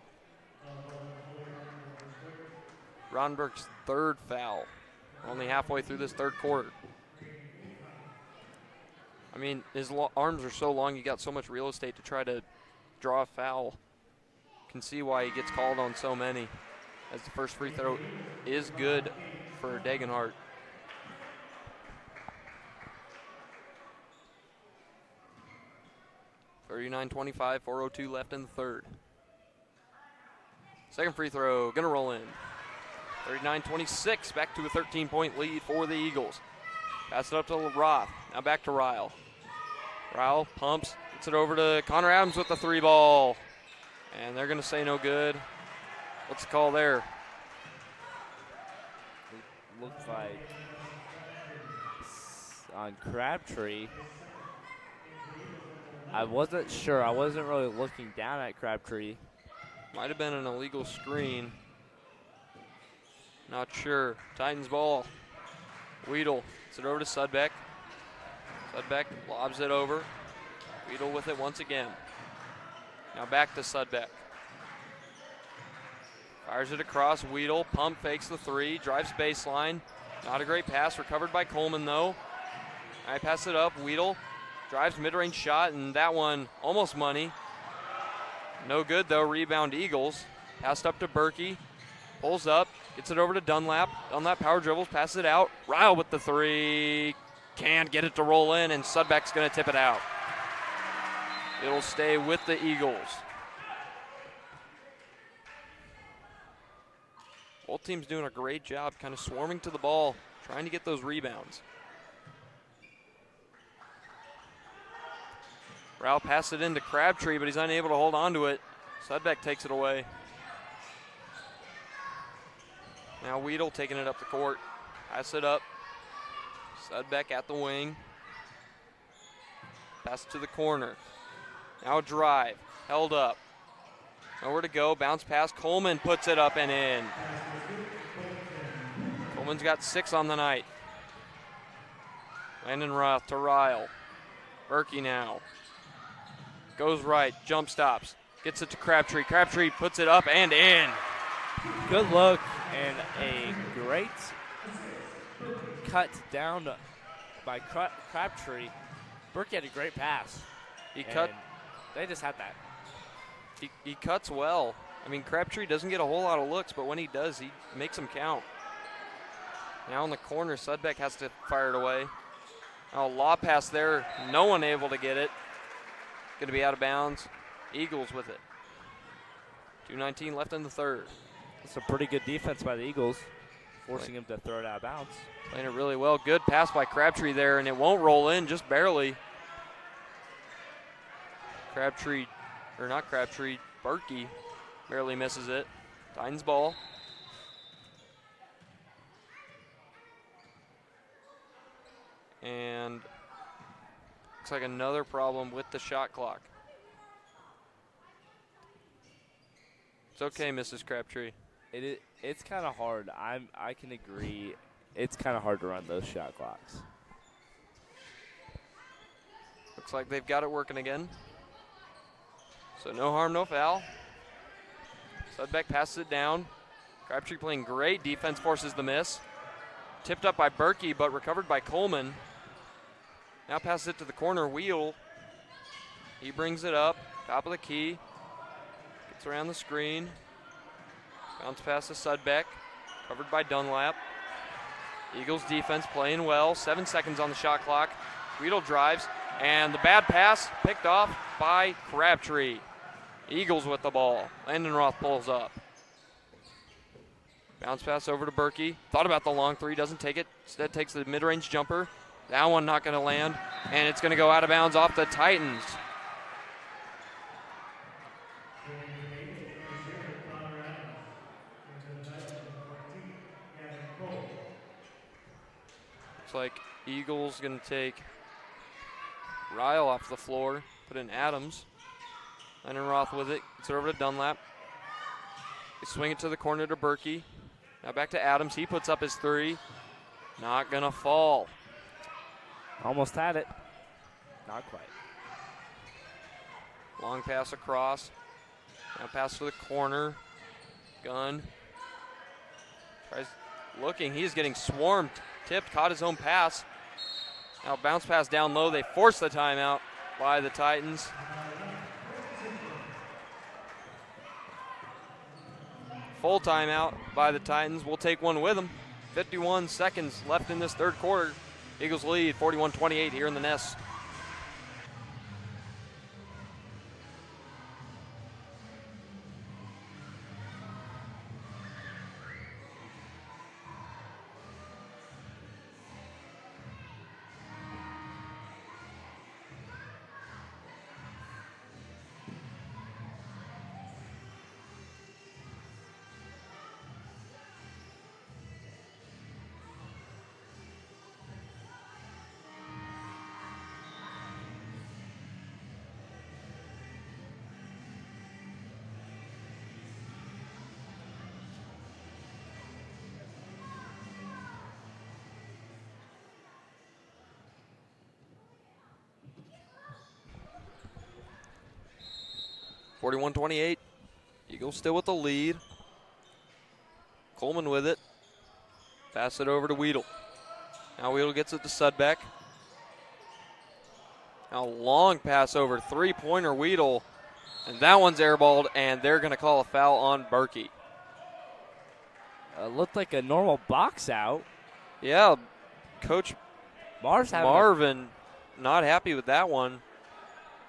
Rottenberg's third foul. Only halfway through this third quarter. I mean, his arms are so long, he got so much real estate to try to draw a foul. Can see why he gets called on so many, as the first free throw is good for Degenhart. (39-25), 4:02 left in the third. Second free throw, gonna roll in. 39-26, back to a 13-point lead for the Eagles. Pass it up to Roth, now back to Ryle. Ryle pumps, gets it over to Connor Adams with the three ball. And they're gonna say no good. What's the call there? It looks like on Crabtree. I wasn't sure. I wasn't really looking down at Crabtree. Might have been an illegal screen. Not sure. Titans ball. Weedle gets it over to Sudbeck. Sudbeck lobs it over. Weedle with it once again. Now back to Sudbeck. Fires it across. Weedle pump fakes the three. Drives baseline. Not a great pass. Recovered by Coleman though. All right, pass it up. Weedle drives mid-range shot, and that one almost money. No good though. Rebound Eagles. Passed up to Berkey. Pulls up. Gets it over to Dunlap. Dunlap power dribbles. Passes it out. Ryle with the three. Can't get it to roll in, and Sudbeck's going to tip it out. It'll stay with the Eagles. Both teams doing a great job kind of swarming to the ball, trying to get those rebounds. Ryle passed it into Crabtree, but he's unable to hold on to it. Sudbeck takes it away. Now Weedle taking it up the court. Pass it up. Sudbeck at the wing. Pass it to the corner. Now drive. Held up. Nowhere to go. Bounce pass. Coleman puts it up and in. Coleman's got 6 on the night. Landon Roth to Ryle. Berkey now. Goes right. Jump stops. Gets it to Crabtree. Crabtree puts it up and in. Good look and a great cut down by Crabtree. Berkey had a great pass. They just had that. He cuts well. I mean, Crabtree doesn't get a whole lot of looks, but when he does, he makes them count. Now in the corner, Sudbeck has to fire it away. Now a lob pass there. No one able to get it. Going to be out of bounds. Eagles with it. 2:19 left in the third. It's a pretty good defense by the Eagles, forcing him to throw it out of bounds. Playing it really well. Good pass by Crabtree there, and it won't roll in, just barely. Berkey barely misses it. Titans ball. And looks like another problem with the shot clock. It's okay, Mrs. Crabtree. It's kind of hard. I can agree. It's kind of hard to run those shot clocks. Looks like they've got it working again. So no harm, no foul. Sudbeck passes it down. Crabtree playing great defense, forces the miss. Tipped up by Berkey, but recovered by Coleman. Now passes it to the corner, Wheel. He brings it up, top of the key. Gets around the screen. Bounce pass to Sudbeck, covered by Dunlap. Eagles defense playing well. 7 seconds on the shot clock. Wheel drives, and the bad pass picked off by Crabtree. Eagles with the ball. Landon Roth pulls up. Bounce pass over to Berkey. Thought about the long three, doesn't take it. Instead takes the mid-range jumper. That one not going to land, and it's going to go out of bounds off the Titans. Looks like Eagles going to take Ryle off the floor, put in Adams. Landon Roth with it, gets it over to Dunlap. They swing it to the corner to Berkey. Now back to Adams, he puts up his three. Not gonna fall. Almost had it. Not quite. Long pass across. Now pass to the corner. Gunn. Tries looking, he's getting swarmed. Tipped, caught his own pass. Now bounce pass down low, they force the timeout by the Titans. Full timeout by the Titans. We'll take one with them. 51 seconds left in this third quarter. Eagles lead 41-28 here in the Nest. (41-28). Eagles still with the lead. Coleman with it. Pass it over to Weedle. Now Weedle gets it to Sudbeck. Now long pass over, three-pointer Weedle. And that one's airballed, and they're going to call a foul on Berkey. Looked like a normal box out. Yeah, Coach Marvin not happy with that one.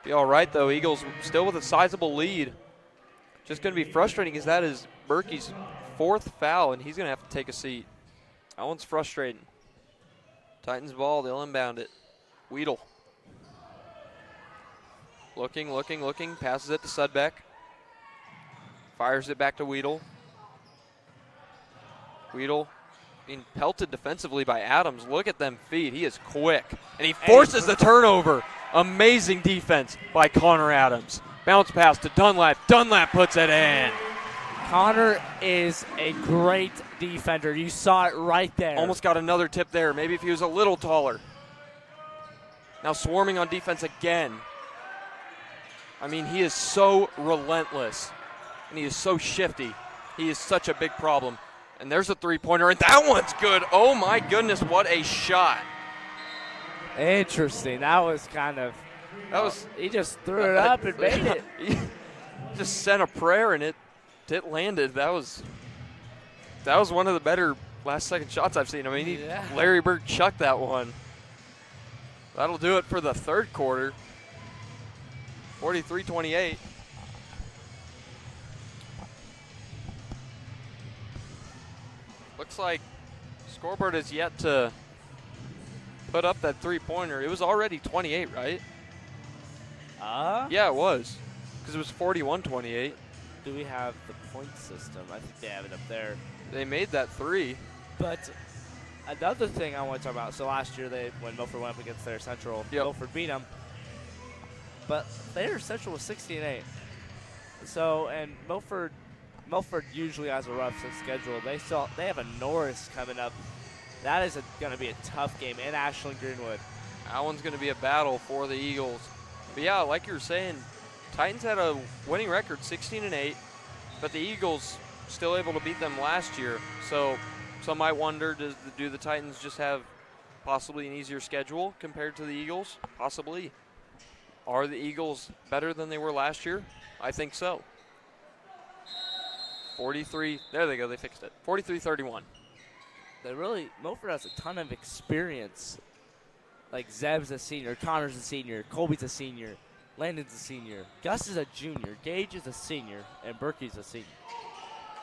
Be all right, though. Eagles still with a sizable lead. Just going to be frustrating because that is Berkey's fourth foul, and he's going to have to take a seat. That one's frustrating. Titans ball. They'll inbound it. Weedle. Looking. Passes it to Sudbeck. Fires it back to Weedle. Weedle being pelted defensively by Adams. Look at them feet. He is quick. And he forces the turnover. Amazing defense by Connor Adams. Bounce pass to Dunlap. Dunlap puts it in. Connor is a great defender. You saw it right there. Almost got another tip there. Maybe if he was a little taller. Now swarming on defense again. I mean, he is so relentless. And he is so shifty. He is such a big problem. And there's a three-pointer, and that one's good. Oh, my goodness, what a shot. Interesting. That was kind of – he just threw it up and made it. He just sent a prayer, and it landed. That was one of the better last-second shots I've seen. I mean, Larry Bird chucked that one. That'll do it for the third quarter. 43-28. Looks like scoreboard has yet to put up that three-pointer. It was already 28, right? Yeah, it was. Because it was 41-28. Do we have the point system? I think they have it up there. They made that three. But another thing I want to talk about. So last year, when Milford went up against Thayer Central, Milford beat them. But Thayer Central was 60-8. So, and Milford usually has a rough schedule. They have a Norris coming up. That is going to be a tough game in Ashland Greenwood. That one's going to be a battle for the Eagles. But yeah, like you were saying, Titans had a winning record, 16-8, but the Eagles still able to beat them last year. So some might wonder, do the Titans just have possibly an easier schedule compared to the Eagles? Possibly. Are the Eagles better than they were last year? I think so. 43, there they go, they fixed it. 43-31. Milford has a ton of experience. Like Zeb's a senior, Connor's a senior, Colby's a senior, Landon's a senior, Gus is a junior, Gage is a senior, and Berkey's a senior.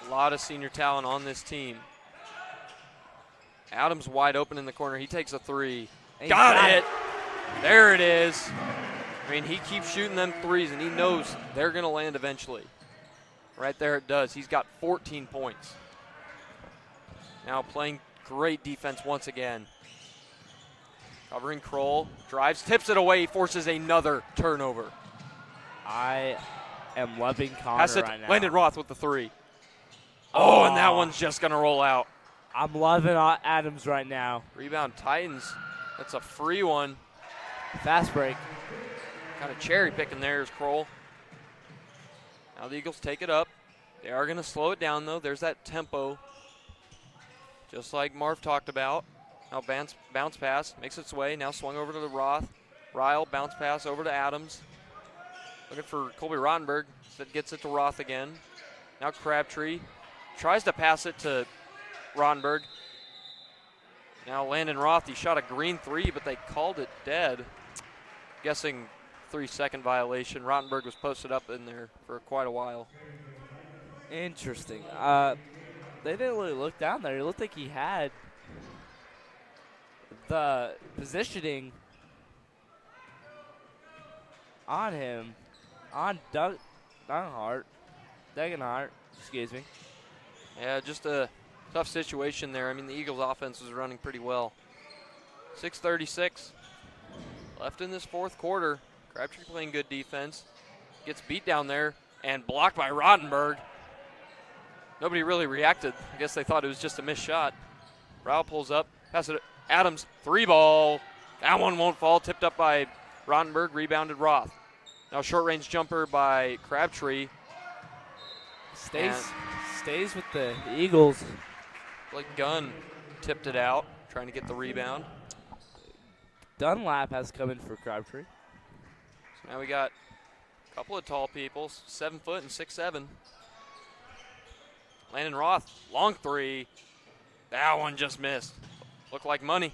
A lot of senior talent on this team. Adams wide open in the corner. He takes a three. Got it. There it is. I mean, he keeps shooting them threes, and he knows they're going to land eventually. Right there it does. He's got 14 points. Now playing great defense once again. Covering Kroll. Drives, tips it away, forces another turnover. I am loving Connor Pass it right now. Landon Roth with the three. Oh, and that one's just going to roll out. I'm loving Adams right now. Rebound Titans. That's a free one. Fast break. Kind of cherry picking there is Kroll. Now the Eagles take it up. They are going to slow it down, though. There's that tempo, just like Marv talked about. Now bounce pass, makes its way. Now swung over to the Roth. Ryle, bounce pass over to Adams. Looking for Colby Rottenberg. That gets it to Roth again. Now Crabtree tries to pass it to Rottenberg. Now Landon Roth, he shot a green three, but they called it dead. Guessing 3-second violation. Rottenberg was posted up in there for quite a while. Interesting. They didn't really look down there. It looked like he had the positioning on him, on Degenhart, excuse me. Yeah, just a tough situation there. I mean, the Eagles' offense was running pretty well. 6:36 left in this fourth quarter. Crabtree playing good defense. Gets beat down there and blocked by Rottenberg. Nobody really reacted. I guess they thought it was just a missed shot. Ryle pulls up, pass it. Adams, three ball. That one won't fall. Tipped up by Rottenberg, rebounded Roth. Now short range jumper by Crabtree. Stays with the Eagles. Blake Gunn tipped it out, trying to get the rebound. Dunlap has come in for Crabtree. So now we got a couple of tall people, 7 foot and 6'7". Landon Roth, long three. That one just missed. Looked like money.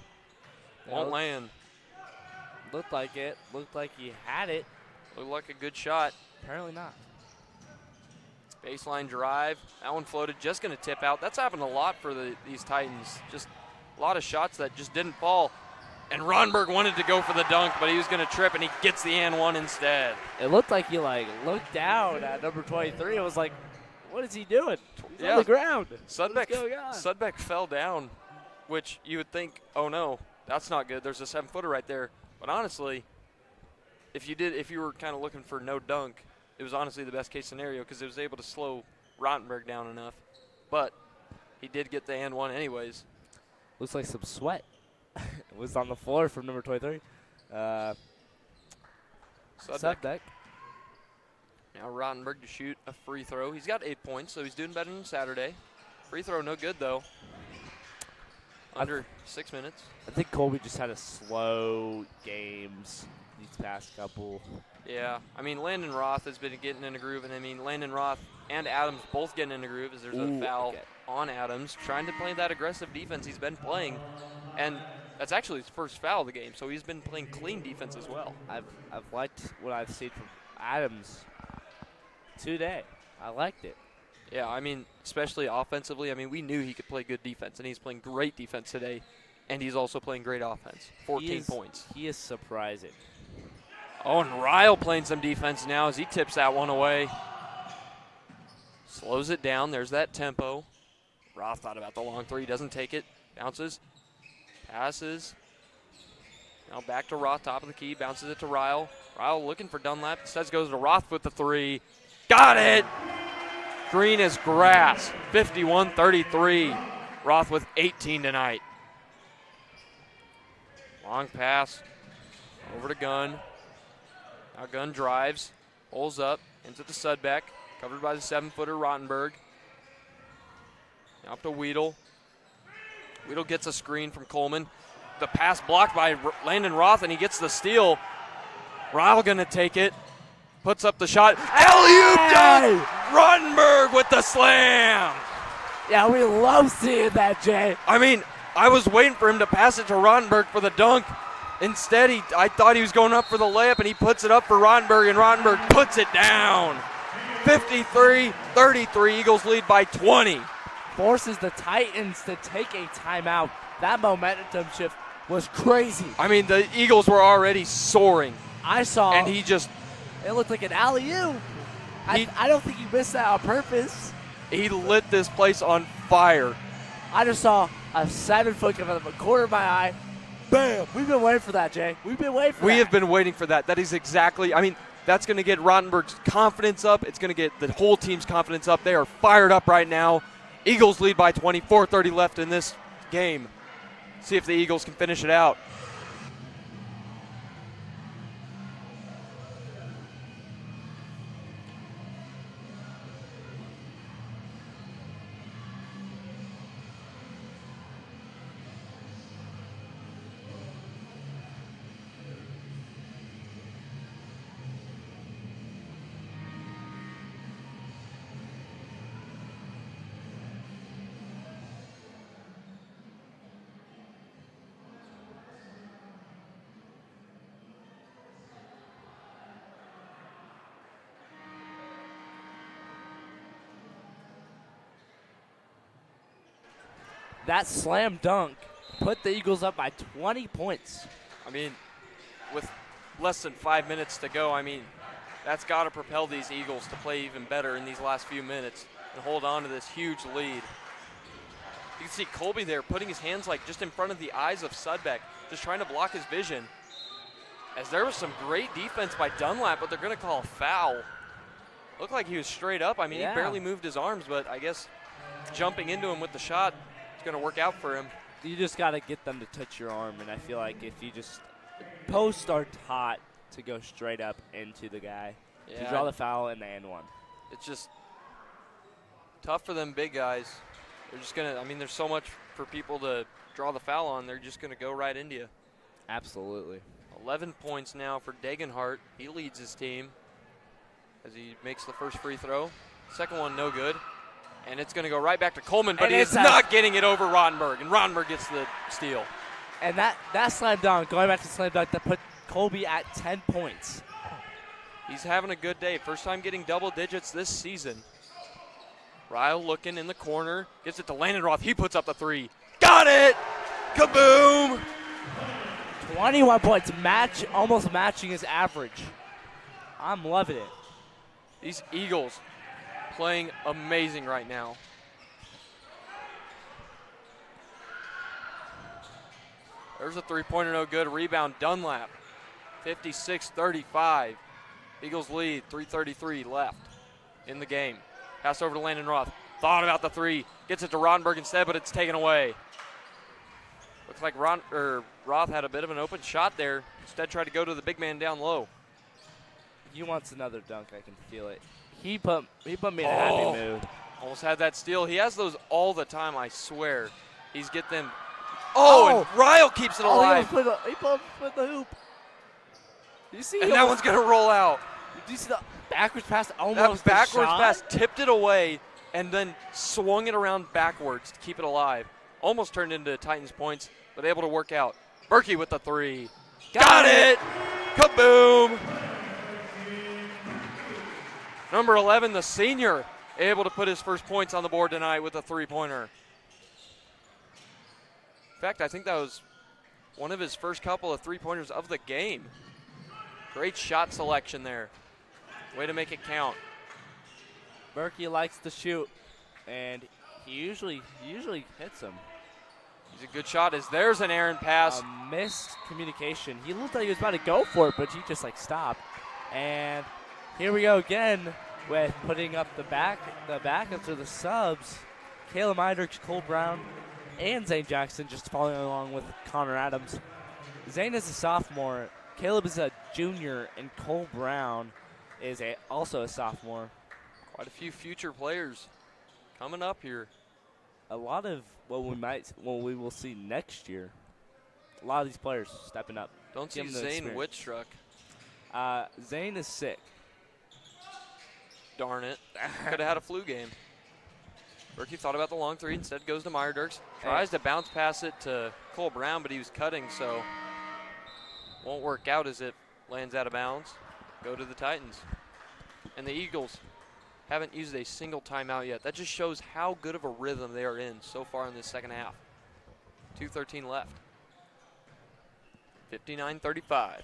Won't land. Looked like it. Looked like he had it. Looked like a good shot. Apparently not. Baseline drive. That one floated, just going to tip out. That's happened a lot for these Titans. Just a lot of shots that just didn't fall. And Ronberg wanted to go for the dunk, but he was going to trip, and he gets the and one instead. It looked like he looked down at number 23. It was like, what is he doing? He's on the ground. Sudbeck fell down, which you would think, oh no, that's not good. There's a 7-footer right there. But honestly, if you were kind of looking for no dunk, it was honestly the best case scenario because it was able to slow Rottenberg down enough. But he did get the and one anyways. Looks like some sweat. It was on the floor from number 23. Sudbeck. Now Rottenberg to shoot a free throw. He's got 8 points, so he's doing better than Saturday. Free throw no good, though. Under 6 minutes. I think Colby just had a slow games these past couple. Yeah. I mean, Landon Roth has been getting in a groove, and I mean, Landon Roth and Adams both getting in a groove as there's a foul on Adams, trying to play that aggressive defense he's been playing. And that's actually his first foul of the game, so he's been playing clean defense as well. I've liked what I've seen from Adams today. I liked it. Yeah, I mean, especially offensively. I mean, we knew he could play good defense, and he's playing great defense today, and he's also playing great offense. 14 points. He is surprising. Oh, and Ryle playing some defense now as he tips that one away. Slows it down. There's that tempo. Roth thought about the long three. Doesn't take it. Bounces. Passes. Now back to Roth, top of the key. Bounces it to Ryle. Ryle looking for Dunlap. Instead goes to Roth with the three. Got it! Green as grass. 51-33. Roth with 18 tonight. Long pass. Over to Gunn. Now Gunn drives. Pulls up. Into the Sudbeck. Covered by the 7-footer Rottenberg. Now up to Weedle. Weedle gets a screen from Coleman. The pass blocked by Landon Roth, and he gets the steal. Ryle gonna take it. Puts up the shot. Alley-oop dunk! Rottenberg with the slam! Yeah, we love seeing that, Jay. I mean, I was waiting for him to pass it to Rottenberg for the dunk. Instead, I thought he was going up for the layup, and he puts it up for Rottenberg, and Rottenberg puts it down. 53-33, Eagles lead by 20. Forces the Titans to take a timeout. That momentum shift was crazy. I mean, the Eagles were already soaring. I saw. And he just. It looked like an alley-oop. I don't think he missed that on purpose. He lit this place on fire. I just saw a 7-foot come out of the corner of my eye. Bam! We've been waiting for that, Jay. We've been waiting for that. We have been waiting for that. That is exactly. I mean, that's going to get Rottenberg's confidence up. It's going to get the whole team's confidence up. They are fired up right now. Eagles lead by 20. 4:30 left in this game. See if the Eagles can finish it out. That slam dunk put the Eagles up by 20 points. I mean, with less than 5 minutes to go, I mean, that's got to propel these Eagles to play even better in these last few minutes and hold on to this huge lead. You can see Colby there putting his hands like just in front of the eyes of Sudbeck, just trying to block his vision. As there was some great defense by Dunlap, but they're going to call a foul. Looked like he was straight up. I mean, yeah. He barely moved his arms, but I guess jumping into him with the shot is going to work out for him. You just got to get them to touch your arm, and I feel like if you just posts are taught to go straight up into the guy, to draw the foul and the and one. It's just tough for them big guys. They're just going to, I mean, there's so much for people to draw the foul on. They're just going to go right into you. Absolutely. 11 points now for Degenhart. He leads his team as he makes the first free throw. Second one, no good. And it's going to go right back to Coleman, but he's not getting it over Rottenberg, and Rottenberg gets the steal. And that slam dunk, going back to slam dunk, that put Colby at 10 points. He's having a good day. First time getting double digits this season. Ryle looking in the corner, gets it to Landon Roth. He puts up the three. Got it! Kaboom! 21 points, almost matching his average. I'm loving it. These Eagles playing amazing right now. There's a three-pointer, no good. Rebound, Dunlap. 56-35. Eagles lead, 3:33 left in the game. Pass over to Landon Roth. Thought about the three. Gets it to Rottenberg instead, but it's taken away. Looks like Roth had a bit of an open shot there. Instead tried to go to the big man down low. He wants another dunk, I can feel it. He put me in a happy mood. Almost had that steal. He has those all the time, I swear. He's get them. And Ryle keeps it alive. He put the hoop. You see? And that one's going to roll out. Do you see the backwards pass? That backwards pass tipped it away and then swung it around backwards to keep it alive. Almost turned into Titans points, but able to work out. Berkey with the three. Got it! Kaboom! Number 11, the senior, able to put his first points on the board tonight with a three-pointer. In fact, I think that was one of his first couple of three-pointers of the game. Great shot selection there. Way to make it count. Berkey likes to shoot, and he usually hits them. He's a good shot. There's an errant pass. Missed communication. He looked like he was about to go for it, but he just stopped. And here we go again with putting up the backups or the subs. Caleb Eidrich, Cole Brown, and Zane Jackson just following along with Connor Adams. Zane is a sophomore. Caleb is a junior, and Cole Brown is also a sophomore. Quite a few future players coming up here. A lot of what we will see next year. A lot of these players stepping up. Don't see Zane Wittstruck. Zane is sick. Darn it. Could have had a flu game. Berkey thought about the long three, instead goes to Meyer-Dirks. Tries to bounce pass it to Cole Brown, but he was cutting, so won't work out as it lands out of bounds. Go to the Titans. And the Eagles haven't used a single timeout yet. That just shows how good of a rhythm they are in so far in this second half. 2:13 left. 59-35.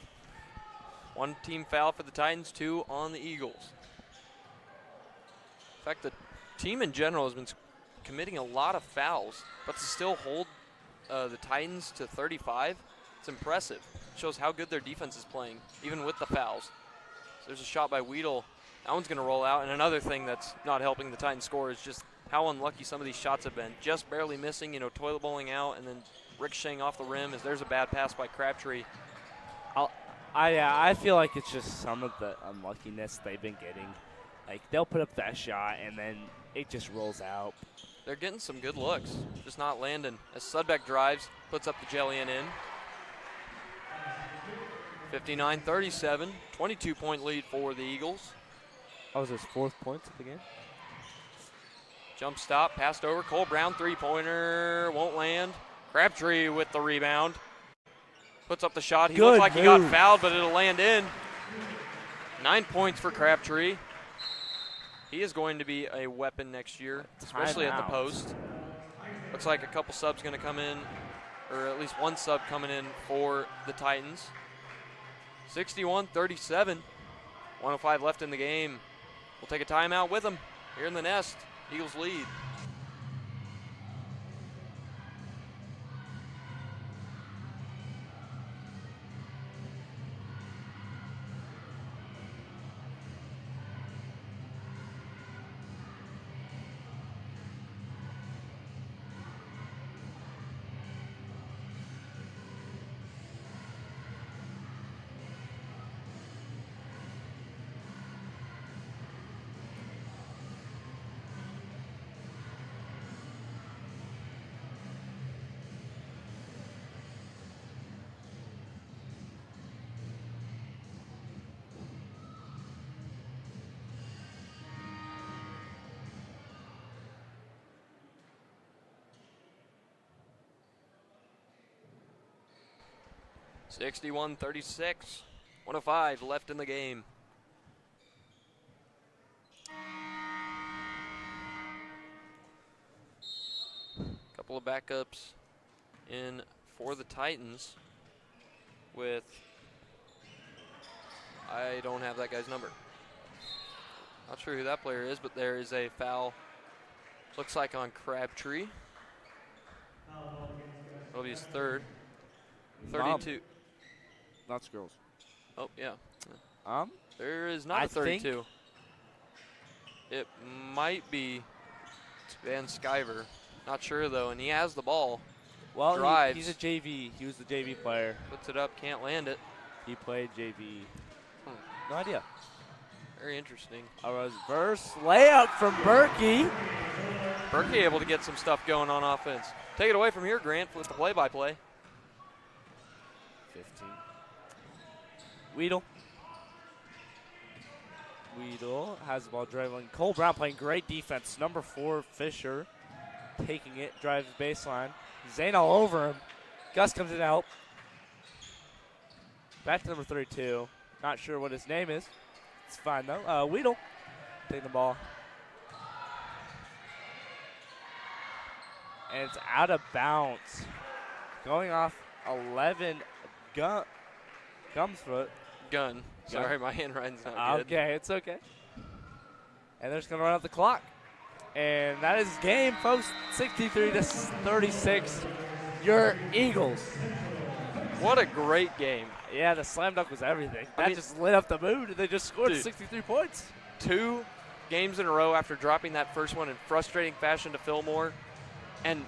One team foul for the Titans, 2 on the Eagles. In fact, the team in general has been committing a lot of fouls, but to still hold the Titans to 35, it's impressive. It shows how good their defense is playing, even with the fouls. So there's a shot by Weedle. That one's going to roll out. And another thing that's not helping the Titans score is just how unlucky some of these shots have been. Just barely missing, toilet bowling out, and then ricocheting off the rim as there's a bad pass by Crabtree. I feel like it's just some of the unluckiness they've been getting. Like, they'll put up that shot, and then it just rolls out. They're getting some good looks, just not landing. As Sudbeck drives, puts up the Jellian in. 59-37, 22-point lead for the Eagles. That was his 4th points of the game. Jump stop, passed over. Cole Brown, three-pointer, won't land. Crabtree with the rebound. Puts up the shot. He looks like he got fouled, but it'll land in. 9 points for Crabtree. He is going to be a weapon next year, especially at the post. Looks like a couple subs going to come in, or at least one sub coming in for the Titans. 61-37, 1:05 left in the game. We'll take a timeout with them here in the nest. Eagles lead. (61-36), 1:05 left in the game. Couple of backups in for the Titans with, I don't have that guy's number. Not sure who that player is, but there is a foul. Looks like on Crabtree. That'll be his 3rd. 32. Not Scrolls. Oh, yeah. There is not I a 32. It might be Van Sciver. Not sure, though, and he has the ball. Well, drives. He's a JV. He was the JV player. Puts it up, can't land it. He played JV. No idea. Very interesting. A reverse layup from Berkey. Berkey able to get some stuff going on offense. Take it away from here, Grant, with the play-by-play. 15. Weedle has the ball dribbling. Cole Brown playing great defense. Number 4, Fisher, taking it, drives baseline. Zane all over him. Gus comes in to help. Back to number 32. Not sure what his name is. It's fine, though. Weedle taking the ball. and it's out of bounds. Going off 11, Gumsfoot. Gun. Sorry, my handwriting's not good. Okay, it's okay. And they're just going to run out the clock. And that is game, folks. 63-36. Your Eagles. What a great game. Yeah, the slam dunk was everything. I That mean, just lit up the mood, and they just scored dude, 63 points. 2 games in a row after dropping that first one in frustrating fashion to Fillmore, and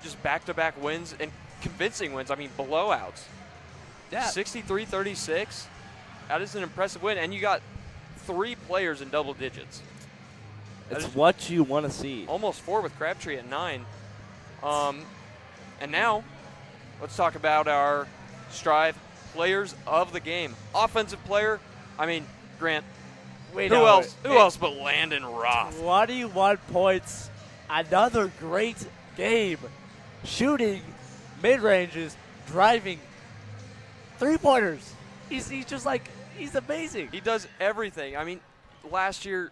just back-to-back wins and convincing wins. I mean, blowouts. Yeah. 63-36. That is an impressive win, and you got 3 players in double digits. It's what you want to see. Almost 4 with Crabtree at 9. And now, let's talk about our Strive players of the game. Offensive player, I mean, Grant, who else but Landon Roth? 21 points. Another great game. Shooting, mid-ranges, driving, three-pointers. He's just like, he's amazing. He does everything. I mean, last year,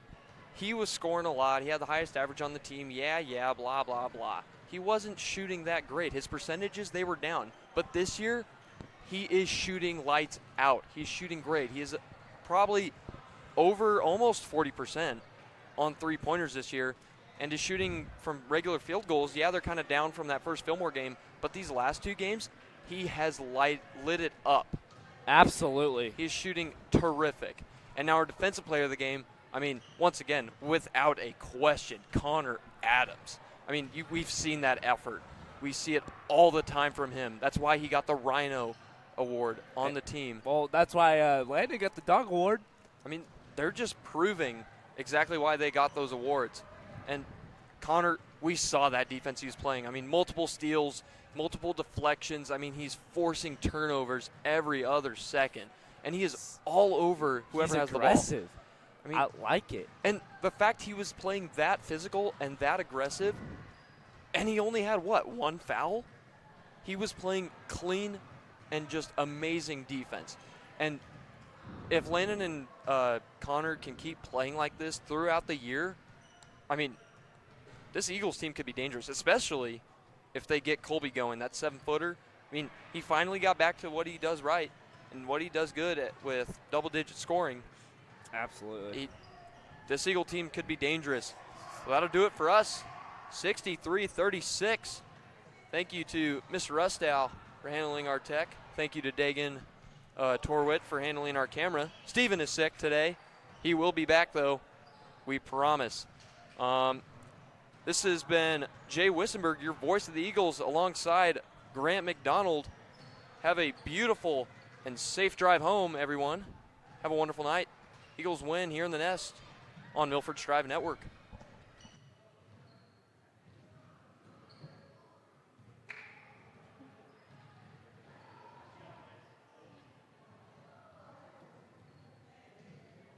he was scoring a lot. He had the highest average on the team. Yeah, blah, blah, blah. He wasn't shooting that great. His percentages, they were down. But this year, he is shooting lights out. He's shooting great. He is probably over almost 40% on three-pointers this year, and is shooting from regular field goals. Yeah, they're kind of down from that first Fillmore game, but these last 2 games, he has lit it up. Absolutely. He's shooting terrific. And now our defensive player of the game, I mean, once again, without a question, Connor Adams. I mean, we've seen that effort. We see it all the time from him. That's why he got the Rhino Award on the team. Well, that's why Landon got the Dog Award. I mean, they're just proving exactly why they got those awards. And Connor, we saw that defense he was playing. I mean, multiple steals, multiple deflections. I mean, he's forcing turnovers every other second. And he is all over whoever has the ball. Aggressive. I mean, I like it. And the fact he was playing that physical and that aggressive, and he only had, 1 foul? He was playing clean and just amazing defense. And if Landon and Connor can keep playing like this throughout the year, I mean, this Eagles team could be dangerous, especially if they get Colby going, that 7-footer. I mean, he finally got back to what he does right and what he does good at with double-digit scoring. Absolutely. This Eagle team could be dangerous. Well, that'll do it for us. 63-36. Thank you to Mr. Rustow for handling our tech. Thank you to Dagan Torwitt for handling our camera. Steven is sick today. He will be back, though. We promise. This has been Jay Wissenberg, your voice of the Eagles, alongside Grant McDonald. Have a beautiful and safe drive home, everyone. Have a wonderful night. Eagles win here in the Nest on Milford Strive Network.